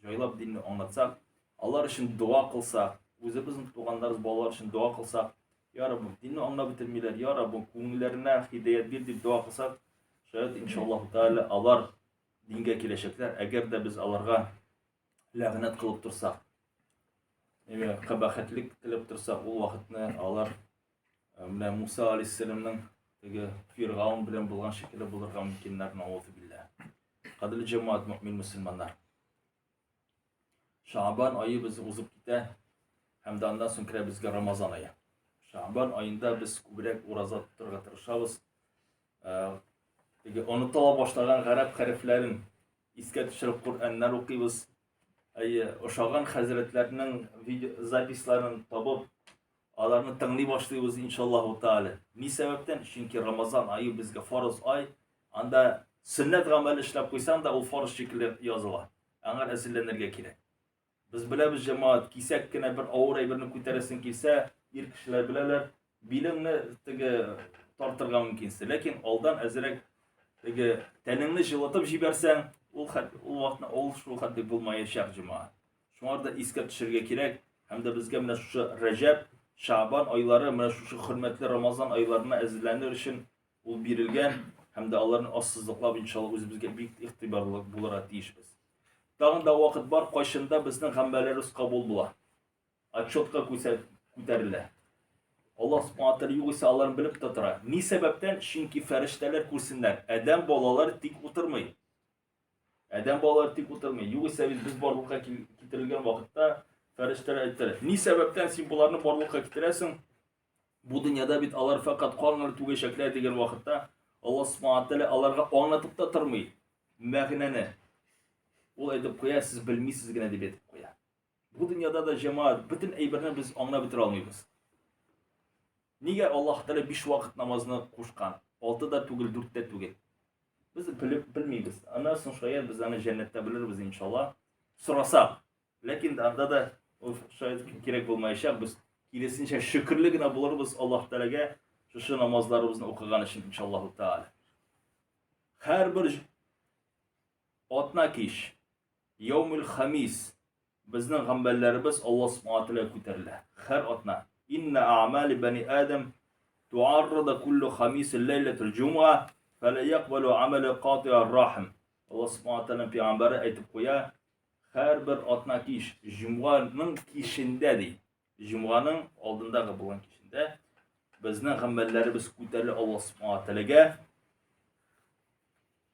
joylab dinini anlatsak, Allah için dua kılsak, özümüzün tuğanlarımız balalar için dua kılsak, Ya Rabbim dinini anla bitirmeyler, Ya Rabbim konularına hidayet bir deyip dua kılsak, şayet inşallah Teala alar dinge kileşekler. Eğer de biz alarga lağnet kılıp tursak, kabahatlik tilip tursak, o vaxtını alar Musa aleyhisselam'ın Firavun bilen bulgan şekilde bulurgan mümkünlerini ağzı billah. Qadrli cemaat mümin Müslümanlar. Şaban ayı bizi uzup gide, hem de ondan sonra bizge Ramazan ayı. Şaban ayında biz kübrek urazat tuturga tırışabız. Unutula başlagan garip harflerin iske düşürüp Kur'anlar okuyuz. Oşağan hazretlerinin zapislerini tabıp, alarını tınlay başlayız inşallah Teala. Ni sebepten? Çünkü Ramazan ayı bizge farz ay. Anda sünnet amel işlep koysan da o farz şekilde yazılar. Eğer esillenirge kirek. Biz bilemiz cemaat, kisekkine bir ağır aybirini ko'tarasin kelsa, er kishilar bilalar, bilimni tortirgan mumkinsiz. Lekin oldan azrak taningni jilatib jibarsang, u vaqtni shu hadda bo'lmayashaq cemaat. Shunga esga tushirga kerak, hamda bizga mana shu Rajab, Şaban oyları, mana shu hurmatli Ramazan oylarini azizlanir uchun u berilgan, hamda Allah'ın assızlıqlab inşallah o'zimizga büyük ihtibarlı bo'lar deyishmiz. Dağın da vakit var, qo'shinda bizning g'ambalarimiz qabul bo'ladi. Отчетga ko'tariladi. Allah subhanahu wa ta'ala yo'g'isa Allah'ın bilib tutar. Ne sebepten? Çünkü ferişteler ko'rsinlar. Adam bolalar tik o'tirmaydi. Adam bolalar tik o'tirmaydi. Yo'g'isa biz borliqqa keltirilgan vaqtda ferişteler aytdilar. Ne sebepten sen bularni borliqqa keltirasan? Bu dunyoda bit alar faqat qonlar tugashaklar degan vaqtda Allah subhanahu wa ta'ala alarga anlatib da turmaydi. Ma'nani ol aytib qo'ya, siz bilmaysizgina deb aytib qo'ya. Bu dunyoda da cemaat bütün ayblarni biz anglab bitira olmaymiz. Nega Alloh taolo 5 vaqt namozni qo'shgan? 6 da tugul, 4 da tugul. Biz bilmaymiz. Ana so'ng shoyat biz ana jannatda biliriz inshaalloh. So'rasak. Lekin anda da shoyat kerak bo'lmayshaq biz kelesincha shukrligina bo'lamiz Alloh taolaga shu namozlarimizni o'qigan uchun inshaalloh taolo. Har bir otna kish Yawmul Xamis bizning g'amballarimiz Alloh subhanahu va taolo ko'tariladi. Har otna inna a'mali bani Adam تعرض كل خميس ليلة الجمعة فلا يقبل عمل قاطع الرحم. Allah subhanahu teala peygamberi aytib qo'ya, her bir atna kiş Cuma'nın kişinde değil. Cuma'nın oldunda bo'lgan kişinde bizning amallarimiz ko'tarilib Allah subhanahu teala'ga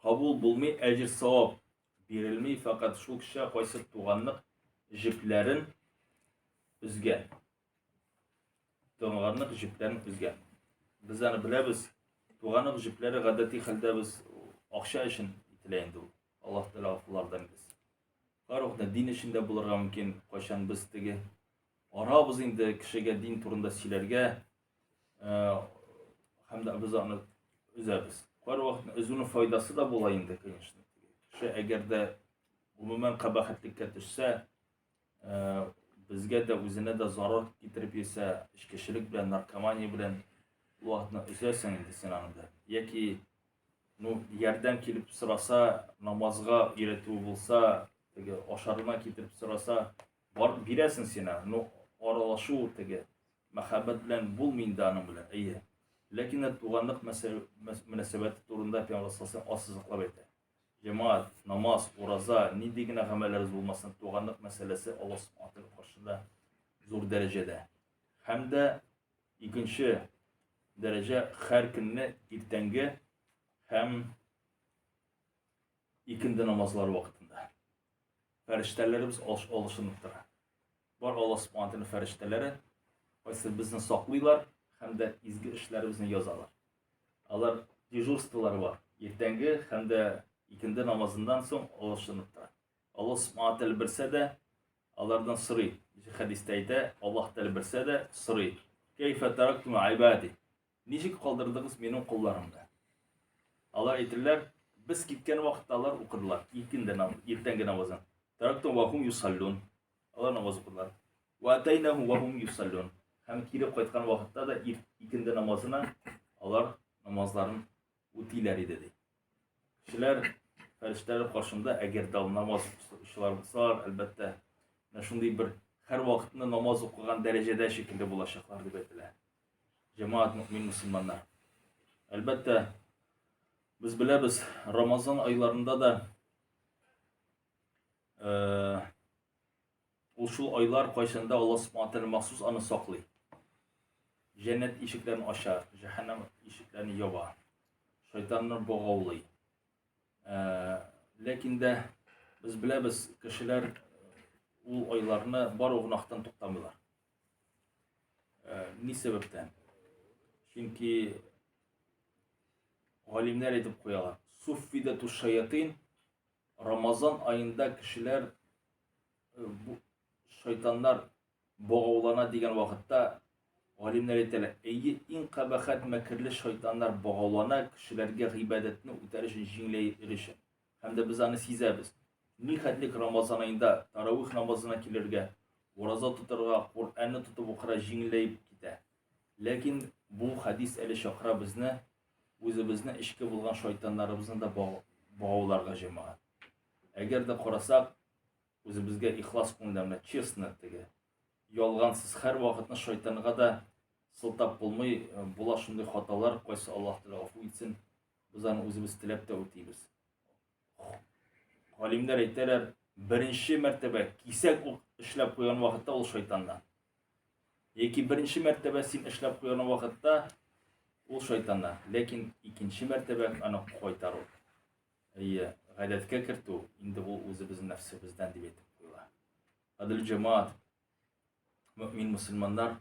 qabul bo'lmay, ajr savob berilmay, faqat shu kishi qaysi tug'anliq jiplarin uzgan. Tug'anliq jiplarin uzgan. Biz ani bilamiz, tug'anliq jiplari g'adatiy holda biz oqsha uchun itilaydi. Alloh taolo qullardan biz. Qaroqda din ishida bo'larga mumkin, qachon biz tegi ora biz endi kishiga din turida sizlarga hamda biz uni o'zimiz. Qaroqni o'zining foydasi da bo'laydi qilishni. Kishi agarda umuman qabahatlikka tushsa, bizga da o'zine de zarar keltirib yesa, ishkashilik bilan, narkomaniya bilan vaqtni o'zasan endi sen anda. Yoki yerdan kelib sırasa, namozga o'ratuv bo'lsa, tege osharma keltirib sırasa, bor berasin sen. Aralashuv tege muhabbat bilan bo'lmaydi anim bilan. Ayy. Lekin tug'anliq munosabati turida Peygamber sallallahu alayhi vasallam aytadi. Cemaat, namaz, uraza, ne degine amelleriniz olmasın, tug'anliq meselesi Allah subhanahu wa ta'ala karşısında zor derecede. Hem de ikinci derece her günne irtengi hem ikindi namazlar vaktinde. Feriştelerimiz oluşunluktur. Var Allah subhanahu wa ta'ala ferişteleri, oysa bizni saklıyorlar, hem de izgi işlerimizni yazarlar. Onlar dejurstvaları var. Irtengi hem de ikindi namazından so'ng oluşunluktur. Allah subhanahu wa ta'ala bilse de onlardan sırrı. Hadisteyde Allah ta'ala bilse de sırrı. Keyfe teraktum ibadi. Nechik qoldırdınız benim kullarımda. Allah aytırlar, biz gitken vaqtlar o'qidilar. Ertangi namozini. Teraktum va hum yusallun. Allah namoz o'qidilar. Va ataynahum va hum yusallun. Hem kirib qaytgan vaqtda da ikindi namozini Allah namozlarini o'tiylar dedi. Kishilar farishtalar qarshimda agar dal namoz ishlar bo'lsa, albatta shunday bir har vaqtni namoz o'qigan darajada shaklda bo'lashaqlar deb aytdilar. Cemaat mümin Müslümanlar. Albatta biz bilamiz Ramazan aylarında da şu aylar qayşında Allah subhanahu teala maxsus anı saqlay. Cennet eshiklerini açar, cehennem eshiklerini yopar. Şeytanlar boğavlay. Lekin de biz bilamiz kishilar u oylarni bor o'g'noqdan to'xtamadilar. Ne sebepten? Çünkü alimler edip koyarlar. Suffidetu şeyatin, Ramazan ayında kişiler bu şeytanlar boğavlana diyen vakitte alimler ettiler. Eyi in kabahat mekirli şeytanlar boğavlana kişilerge ibadetini utarışın jinleye erişin. Hem de biz anı sizemiz. Nihayetlik Ramazan ayında taravih namazına kilirge, oraza tutarga, Kur'an'ı tutup okura jinleyip gider. Lekin bu hadis eli şakra bizni o'zimizni ishga bo'lgan shaytonlarimizni da bo'g'ovlarga jamoat. Agar da qarasak, o'zimizga ixlos ko'ngildan chestni tege. Yolg'onsiz har vaqtni shaytonga da siltab bo'lmay, bular shunday xatolar qo'ysa Alloh taolo afv etsin. Biz ani o'zimiz tilab da o'taymiz. Olimlar aytadilar, birinchi martaba kesak ishlab qo'ygan vaqtda u shaytondan. Yoki birinchi martaba sen ishlab qo'ygan vaqtda u shaytondan. Lekin ikkinchi martaba ana qaytarib. G'ayratga kirdi. Endi bu o'zi bizning nafsimizdan deb aytib qo'ylar. Adil jamoat, mümin Müslümanlar,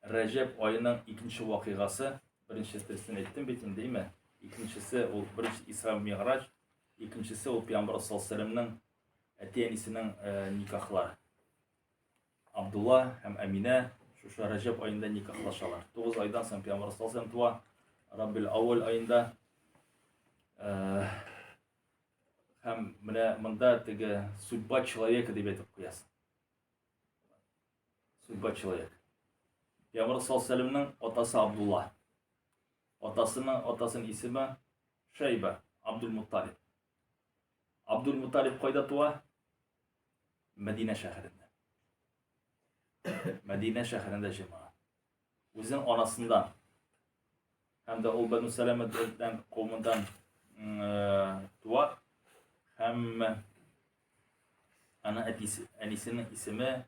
Recep ayının ikinci vakıgası, birincisini ettim bitim değil mi? İkincisi o birinci İsra Mi'raç, ikincisi o Peygamber sallallahu aleyhi ve sellem'nin etiyenisinin nikahları. Abdullah hem Emine şu Recep ayında nikahlaşalar. 9 aydan sonra Peygamber sallallahu aleyhi ve sellem tuva Rabbil Avval ayında hem bunda tege судьба человека diye aytib qo'yasiz. Судьба человека. Peygamber sallallahu aleyhi ve sellem'nin atası Abdullah. Atasının ismi Şeybe, Abdülmuttalib. Abdülmuttalib qayda tuva? Medine şehrinde. Medine şehrinde cemaat. O'zining onasidan hem de ol Banu Seleme'den kavminden tuvar. Hem ana anisinin ismi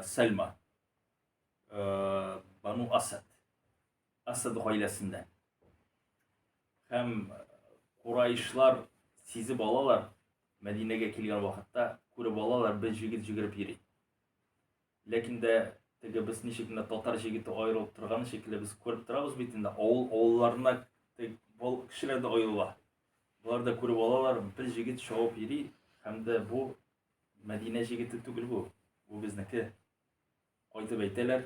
Selma. Banu Asad. Asad ailesinden. Hem Kurayşlar sizi balalar Medine'ye kelgan vaqtda ko'rib olalar bir jigit jigirib yuri. Lekin de tege biz nechikinde Tatar jigiti ayrılıp turgan şekilde biz ko'rib turamiz bitinde ovullarına bol kishilar da ayrılar. Bular da ko'rib olalar bir jigit şovub yuri hem de bu Medine jigiti tugul bu. Bu bizniki. Aytib aytadilar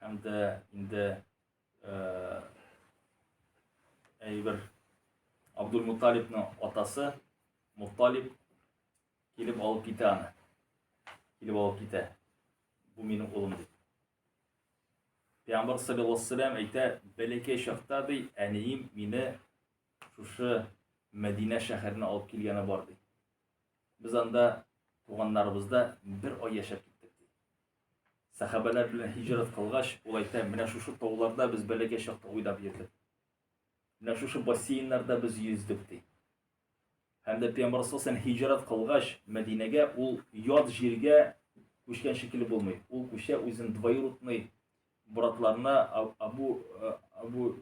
hem de indi bir Abdülmuttalib'nin atası Muttalib kelib alıp gite ani. Kelib alıp gite. Bu mening o'g'lim dedi. Peygamber sallallohu alayhi vasallam ayta, "Balakay chaqda dey, aniyim meni şuşu Medine shahrine olib kelgani bor" dedi. Biz anda tuğanlarımızda bir oy yashab ketdik dedi. Sahabalar bilan hijrat qilgach, u ayta, "Mana şuşu tog'larda biz balakay chaqda o'ynab yurdik. Mana şuşu basseynlarda biz yüzdük" dedi. Hem de Peygamber sallallahu aleyhi ve sellem hicret kılgaç Medine'ge ul yad jirge koşkan şekilde bulmayı. Ul koşa uzun dvayurutnay bratlarına Abu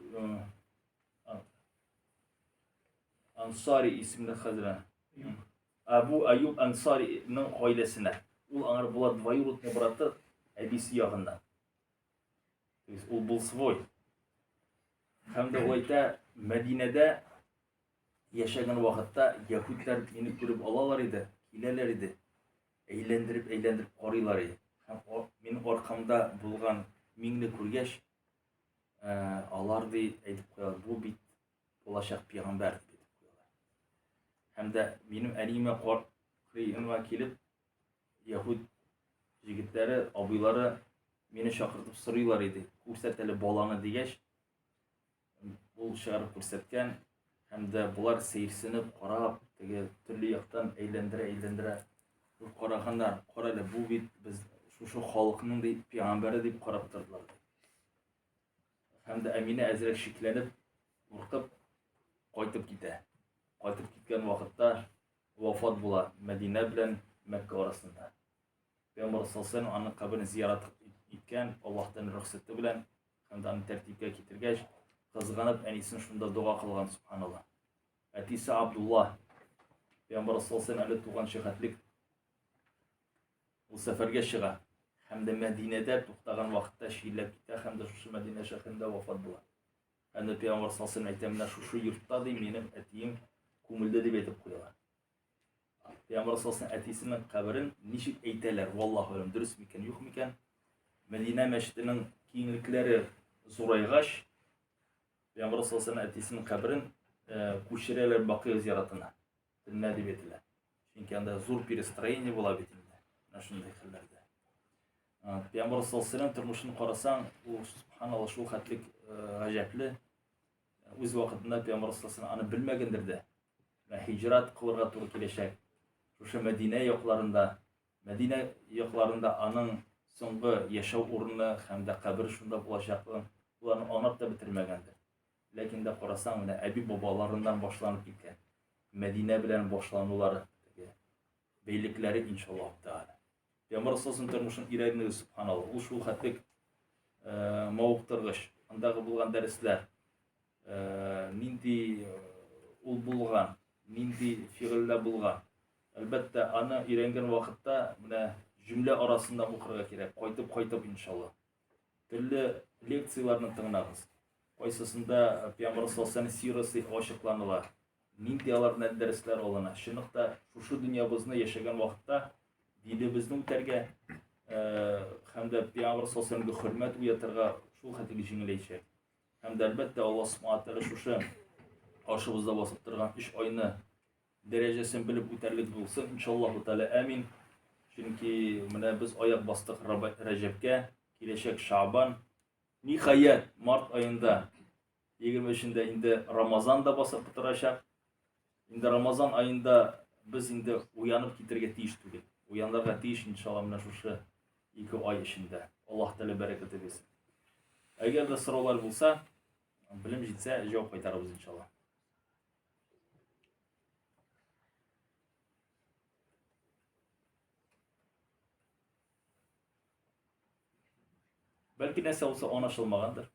Ansari isimli hazırlan. Abu Ayyub Ansari'nin ailesine. Ul anar bular dvayurutnay bratı ebisi yağından. Ul bul svoy. Hem de o ayta Medine'de yaşagan vaqtda Yahudiler meni ko'rib olalar edi, kelarlar edi. Eğlendirip qaraylar edi. Hem mening orqamda bo'lgan mingni ko'rgach, alar deb aytib qo'yadi. Bu bit bo'lajaq payg'ambar deb aytib qo'yadi. Hem de mening anima qorqiyinga kelib Yahud yigitlari, abiylari meni chaqirib so'raylar edi. Ko'rsatali bolani degach, bu chiqarib ko'rsatgan. Hem de bular seyirsinip, qarab, türlü yaktan eğlendire qaraganlar, qarayla bu bit biz şu xalqning deyip peygamberi deyip qarab turdilar. Hem de Emine azrak shiklanib, qo'rqib qaytib ketdi. Qaytib ketgan vaqtda vafot bo'la Medine bilan Makka orasida. Peygamber sallallohu alayhi vasallam onun qabrini ziyorat etgan, Allohdan ruxsati bilan hem de onu tertibga keltirgach, kızganıp enisin şunda dua kılgan subhanallah. Atisi Abdullah. Peygamber sallallahu aleyhi ve sellem tuğan şehatlik. O seferge şığa. Hem de Medine'de tuğtağın vakitte şiirlep gitti. Hem de şu Medine şehrinde vefat bular. Hem de Peygamber sallallahu aleyhi ve sellem aytamına şu yurtta deyim benim etiyim kumulda deyip etip koyuyorlar. Peygamber sallallahu aleyhi ve sellem etisinin kabrin nişik eyteler. Vallahi ölüm dürüst miken yok miken. Medine meşidinin kiyinlikleri zoraygaş. Peygamber sallallahu aleyhi ve sellem etisinin kabrin kuşireler bakıyor ziyaretine. Ne deyip etiler. Çünkü anda zor bir stроение bola bitinde. Şunday hallerde. Peygamber sallallahu aleyhi ve sellem turmuşunu qarasan, o subhanallah şu hatlik gajapli. Öz vaqtında Peygamber sallallahu aleyhi ve sellem onu bilmegendir de. Hicret kılırga to'g'ri kelishak. Şu Medine yoqlarında onun so'nggi yashaw o'rni hamda qabri shunda bo'lajaqligini ularni anab da bitirmagandir. Lekin de qarasan, Abi babalarından başlanıp gitken. Medine bilen başlanıları, beylikleri inşallah Teala. Peygamber sallallahu turmuşun irayını subhanallah. O şu hatlik mavukturgış. Andağı bulgan dersler. Nindi ul bulgan, nindi fiilde bulgan. Elbette ana irengen vakitte cümle arasında okuğa gerek. Qaytib inşallah. Türlü leksiyalarını tınağız. Qaysısında Peygamber sallallahu aleyhi ve sellem sirası aşıklanılar. Nindiyalar dersler olana. Şınıqta şu dünyamızda yaşayan vakitte dinimizden öterge hem de Peygamber sallallahu aleyhi ve sellem'e hürmet uyatırga şu hatili jingileyecek. Hem de elbette Allah subhanahu wa ta'ala şu aşımızda basıp durgan iş ayını derecesini bilip öterlik bulsun. İnşallah Teala amin. Çünkü biz ayak bastık Recep'ke, gelecek Şaban. Nihayet Mart ayında 25'inde indi Ramazan'da basıp bitiracak. Indi Ramazan ayında biz indi uyanıp getirge tiyiş tüge. Uyanlarga tiyiş inşallah mına şu 2 ay içinde. Allah Teala bereket etsin. Eğer de sıralar bulsa Білім жетсе, жауап қайтарабыз иншалла. Belki neyse olsa anlaşılmağandır.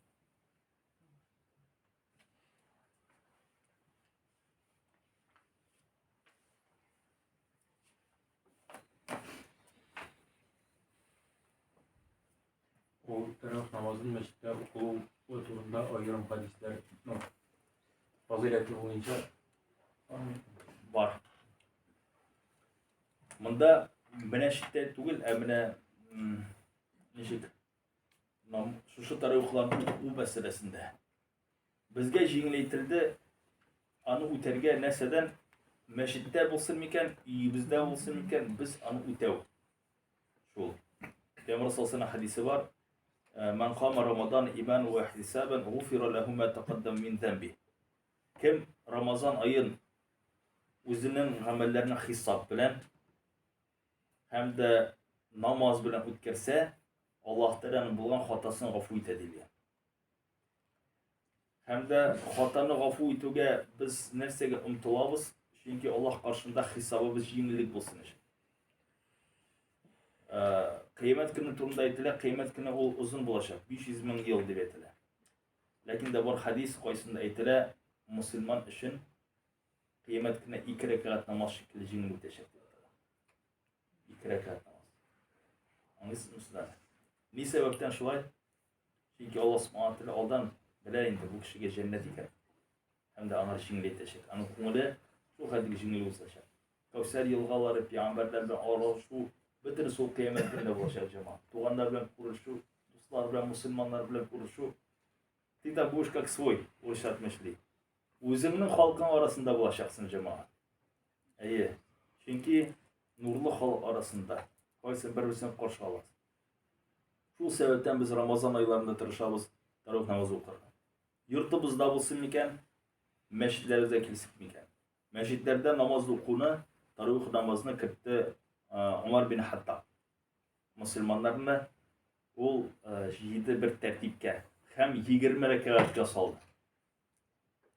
O taraf namazın mescitte okulu oturumda ayırım hadisler faziletli boyunca Var. Bunda meneşitte tugul emine nişik şu tarafların u meselesinde. Bizge jingletildi anı üterge neseden meşitte bulsun miken, bizde bulsun miken biz anı ütev. Şu. Peygamber sallallahu aleyhi hadisi var. Men kâme Ramazan iman ve ihtisaben gufira lehu ma taqaddam min zenbi. Kim Ramazan ayın özünün amellerini hesap bilen hem de namaz bilen ötkerse Allah Teala'nın bulgan hatasını gafu etediler. Hem de hatanı gafu etüge biz nersege umtulabız çünkü Allah karşında hesabımız yenilik bulsun için. Kıyamet günü turunda aytiler, kıyamet günü ol uzun bulaşak, 500 bin yıl deb aytiler. Lakin de bir hadis koysunda aytiler, Müslüman için kıyamet günü 2 rekat namaz şekilde yenilik teşekkür eder. 2 rekat namaz. Anlıyorsunuz sizler? Ne sebepten şulay? Çünkü Allah subhanahu wa ta'ala aldan biler indi bu kişiye cennet ekan. Hem de anar yenilik teşekkür. Anı kumule şu hadis yenilik olsa. Kavsar yılgaları peygamberlerden araşu bütün sol kıyamet gününde bulaşacak cemaat. Tuğanlar bilen kuruluşu, dostlar bilen, Müslümanlar bilen kuruluşu. Tita bu iş kak svoy, o iş atmışlı. Özünün halkın arasında bulaşacaksın cemaat. İyi. Çünkü nurlu halk arasında. Koysun birbirine karşı alasın. Şu sebepten biz Ramazan aylarında tırışabız, taravih namazı okuruz. Yurtımızda bulsun miken, meşitlerimize kilisik miken. Meşitlerde namaz okunu, taravih namazını kırptı. Umar bin Hattab Müslümanlarını ol jidi bir tertipke hem 20 rekatga saldı.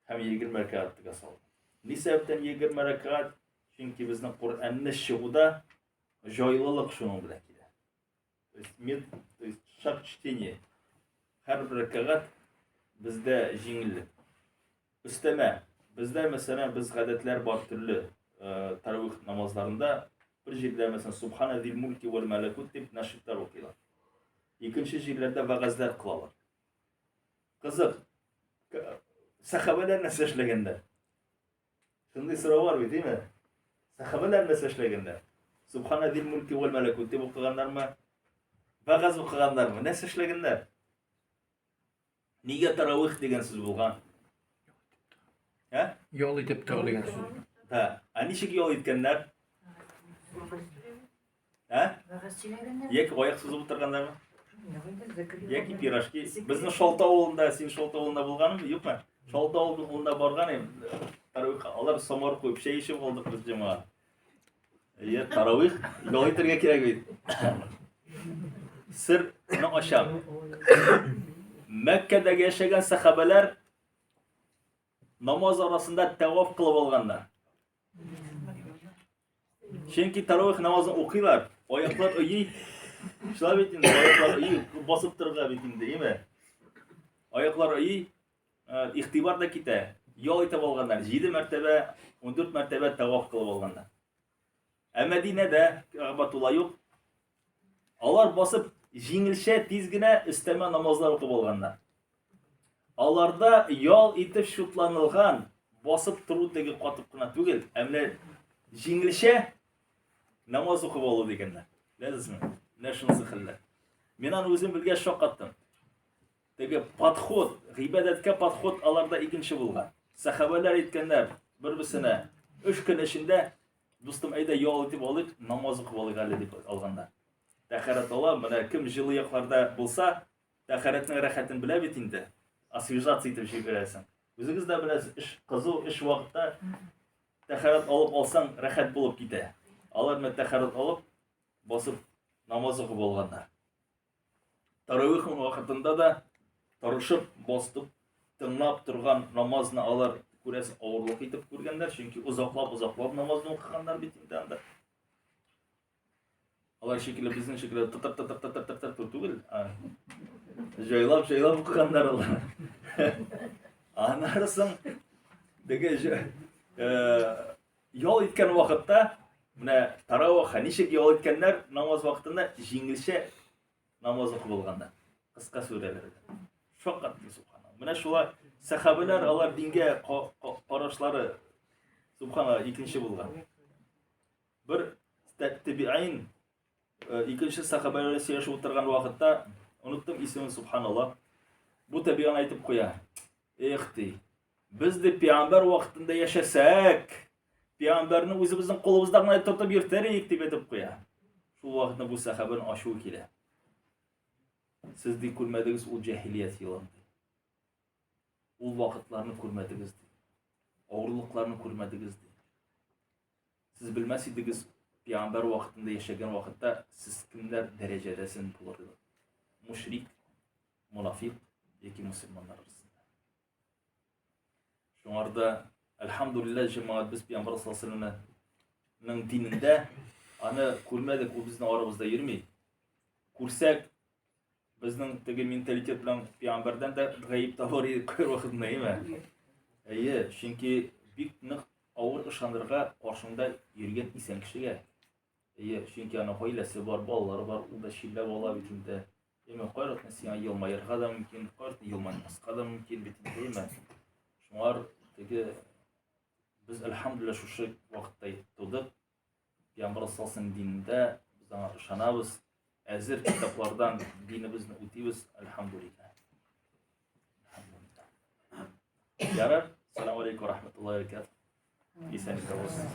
Hem 20 rekatga saldı. Ne sebepten 20 rekat? Çünkü bizden Kur'an'ın şuuda joylılık şunun bilen kide. Şart çtini. Her bir rekat bizde jingillik. Üsteme bizde mesela biz adetler var türlü taravih namazlarında bir jirler mesela Subhane zil mulki vel melekut deyip naşitler okuyorlar. İkinci jirlerde vaazlar kılarlar. Kızık, sahabeler nasıl işlegenler? Şimdi sıra var mı değil mi? Sahabeler nasıl işlegenler? Subhane zil mulki vel melekut deyip okuyanlar mı? Vaaz okuyanlar mı? Nasıl işlegenler? Niye taravih degen söz bulgan? yol itip tağlayan su. Ha, anişik yol itkenler? Yek oyak sızıp oturganlar mı? Yeki pirashki. Bizning Sholta ovulunda, sen Sholta ovulunda bo'lganmi? Yo'qmi? Sholta ovulunda borgan taravih ular somor qo'yib şey ishib oldik biz jamoat. Taravih yo'ytirga kerak edi. Sir ne osham. Mekka'dagi yashagan sahabalar namoz arasında tavof qilib olganlar. Çünkü taravih namazını okuyorlar. Ayaklar iyi. Şular bitin, ayaklar iyi. Basıp durga bitin değil mi? Ayaklar iyi. İhtibar da kite. Yol itip olganlar. 7 mertebe, 14 mertebe tavaf kılıp olganlar. Medine'de Kabatullah yok. Onlar basıp jingilşe tizgine isteme namazlar okup olganlar. Onlarda yol itip şutlanılgan basıp turu tegi katıp kına tügel. Emne jingilşe namaz okup olu degenler. Bilesizmi? Ne şunысы qildi. Men o'zim bilgan shoq qatdim. Tegi podxod, ibodatga podxod alarda ikkinchi bo'lgan. Sahabalar aytganlar, bir-birsine 3 kun ichida do'stim ayda yo'l deb olib namoz o'qib olganlar deb olganlar. Taharat ola, mana kim jili yoqlarda bo'lsa, taharatning rohatini bilib endi. Освежаться etib şey berasan. O'zingizda bilasiz, ish qiziq ish vaqtida taharat olib olsang rohat bo'lib ketadi. Alar taharat olib bosib namoz o'qib olganlar. Taravih vaqtida da tarışıp bostıp tınlap durgan namazını alır күрәсен авырлык итеп күргәннәр, чөнки озаклап намазны укыганнар бит инде анда. Алар шикелле безнең шикелле тытыр түгел. Җайлап укыганнар алар. Анарсын деге ял иткән вакытта менә таравих ничек ял иткәннәр намаз вакытында җиңелчә намаз укып булганнар. Кыска сүрәләрдә. Шаккатты субханалла. Менә шулай сахабалар алар дингә карашлары субханалла икенче булган. Бер тәбиин икенче сахабалар сөйләшеп утырган вакытта уныттым исемен субханалла. Бу тәбиин әйтеп куя. Эх ти, biz de peygamber vaqtında yaşasak, peygamberni o'zimizning qo'limizda g'ana tortib yurtarik deb aytib qo'ya. Shu vaqtda bu sahabaning ashuvi keladi. Siz de ko'rmadingiz u jahiliyat yilini. U vaqtlarni ko'rmadingiz. Og'irliqlarni ko'rmadingiz. Siz bilmas edingiz peygamber vaqtında yaşagan vaqtda siz kimlar darajadesin bo'ladi. Mushrik, munafiq yoki musulmonlar arasında. Şunlarda elhamdülillah cemaat biz Peygamber sallallahu aleyhi ve sellem'in dininde ana görmedik, o bizning aramızda yürümeydi. Kursak bizning tege mentalitet bilan Peygamberden de gayib tavori ko'r vaqtida nima? Chunki bik niq avır ishondirga qarshimda yurgan isen kishiga. Chunki ana oilasi bor, bolalari bor, u da shillab olib bitinde. Demak, qo'yratni sen yilmayirga da mumkin, qo'yratni yilmaymasga da mumkin bitinde. Şunlar tege biz elhamdülillah şu vaqtda yetdik. Peygamber sallallahu dininde biz ona ishonamiz. Azir kitaplardan dinimizni o'tiymiz elhamdülillah. Yarar. Assalomu alaykum va rahmatullohi va barakatuh. Esenlikda bo'lsin.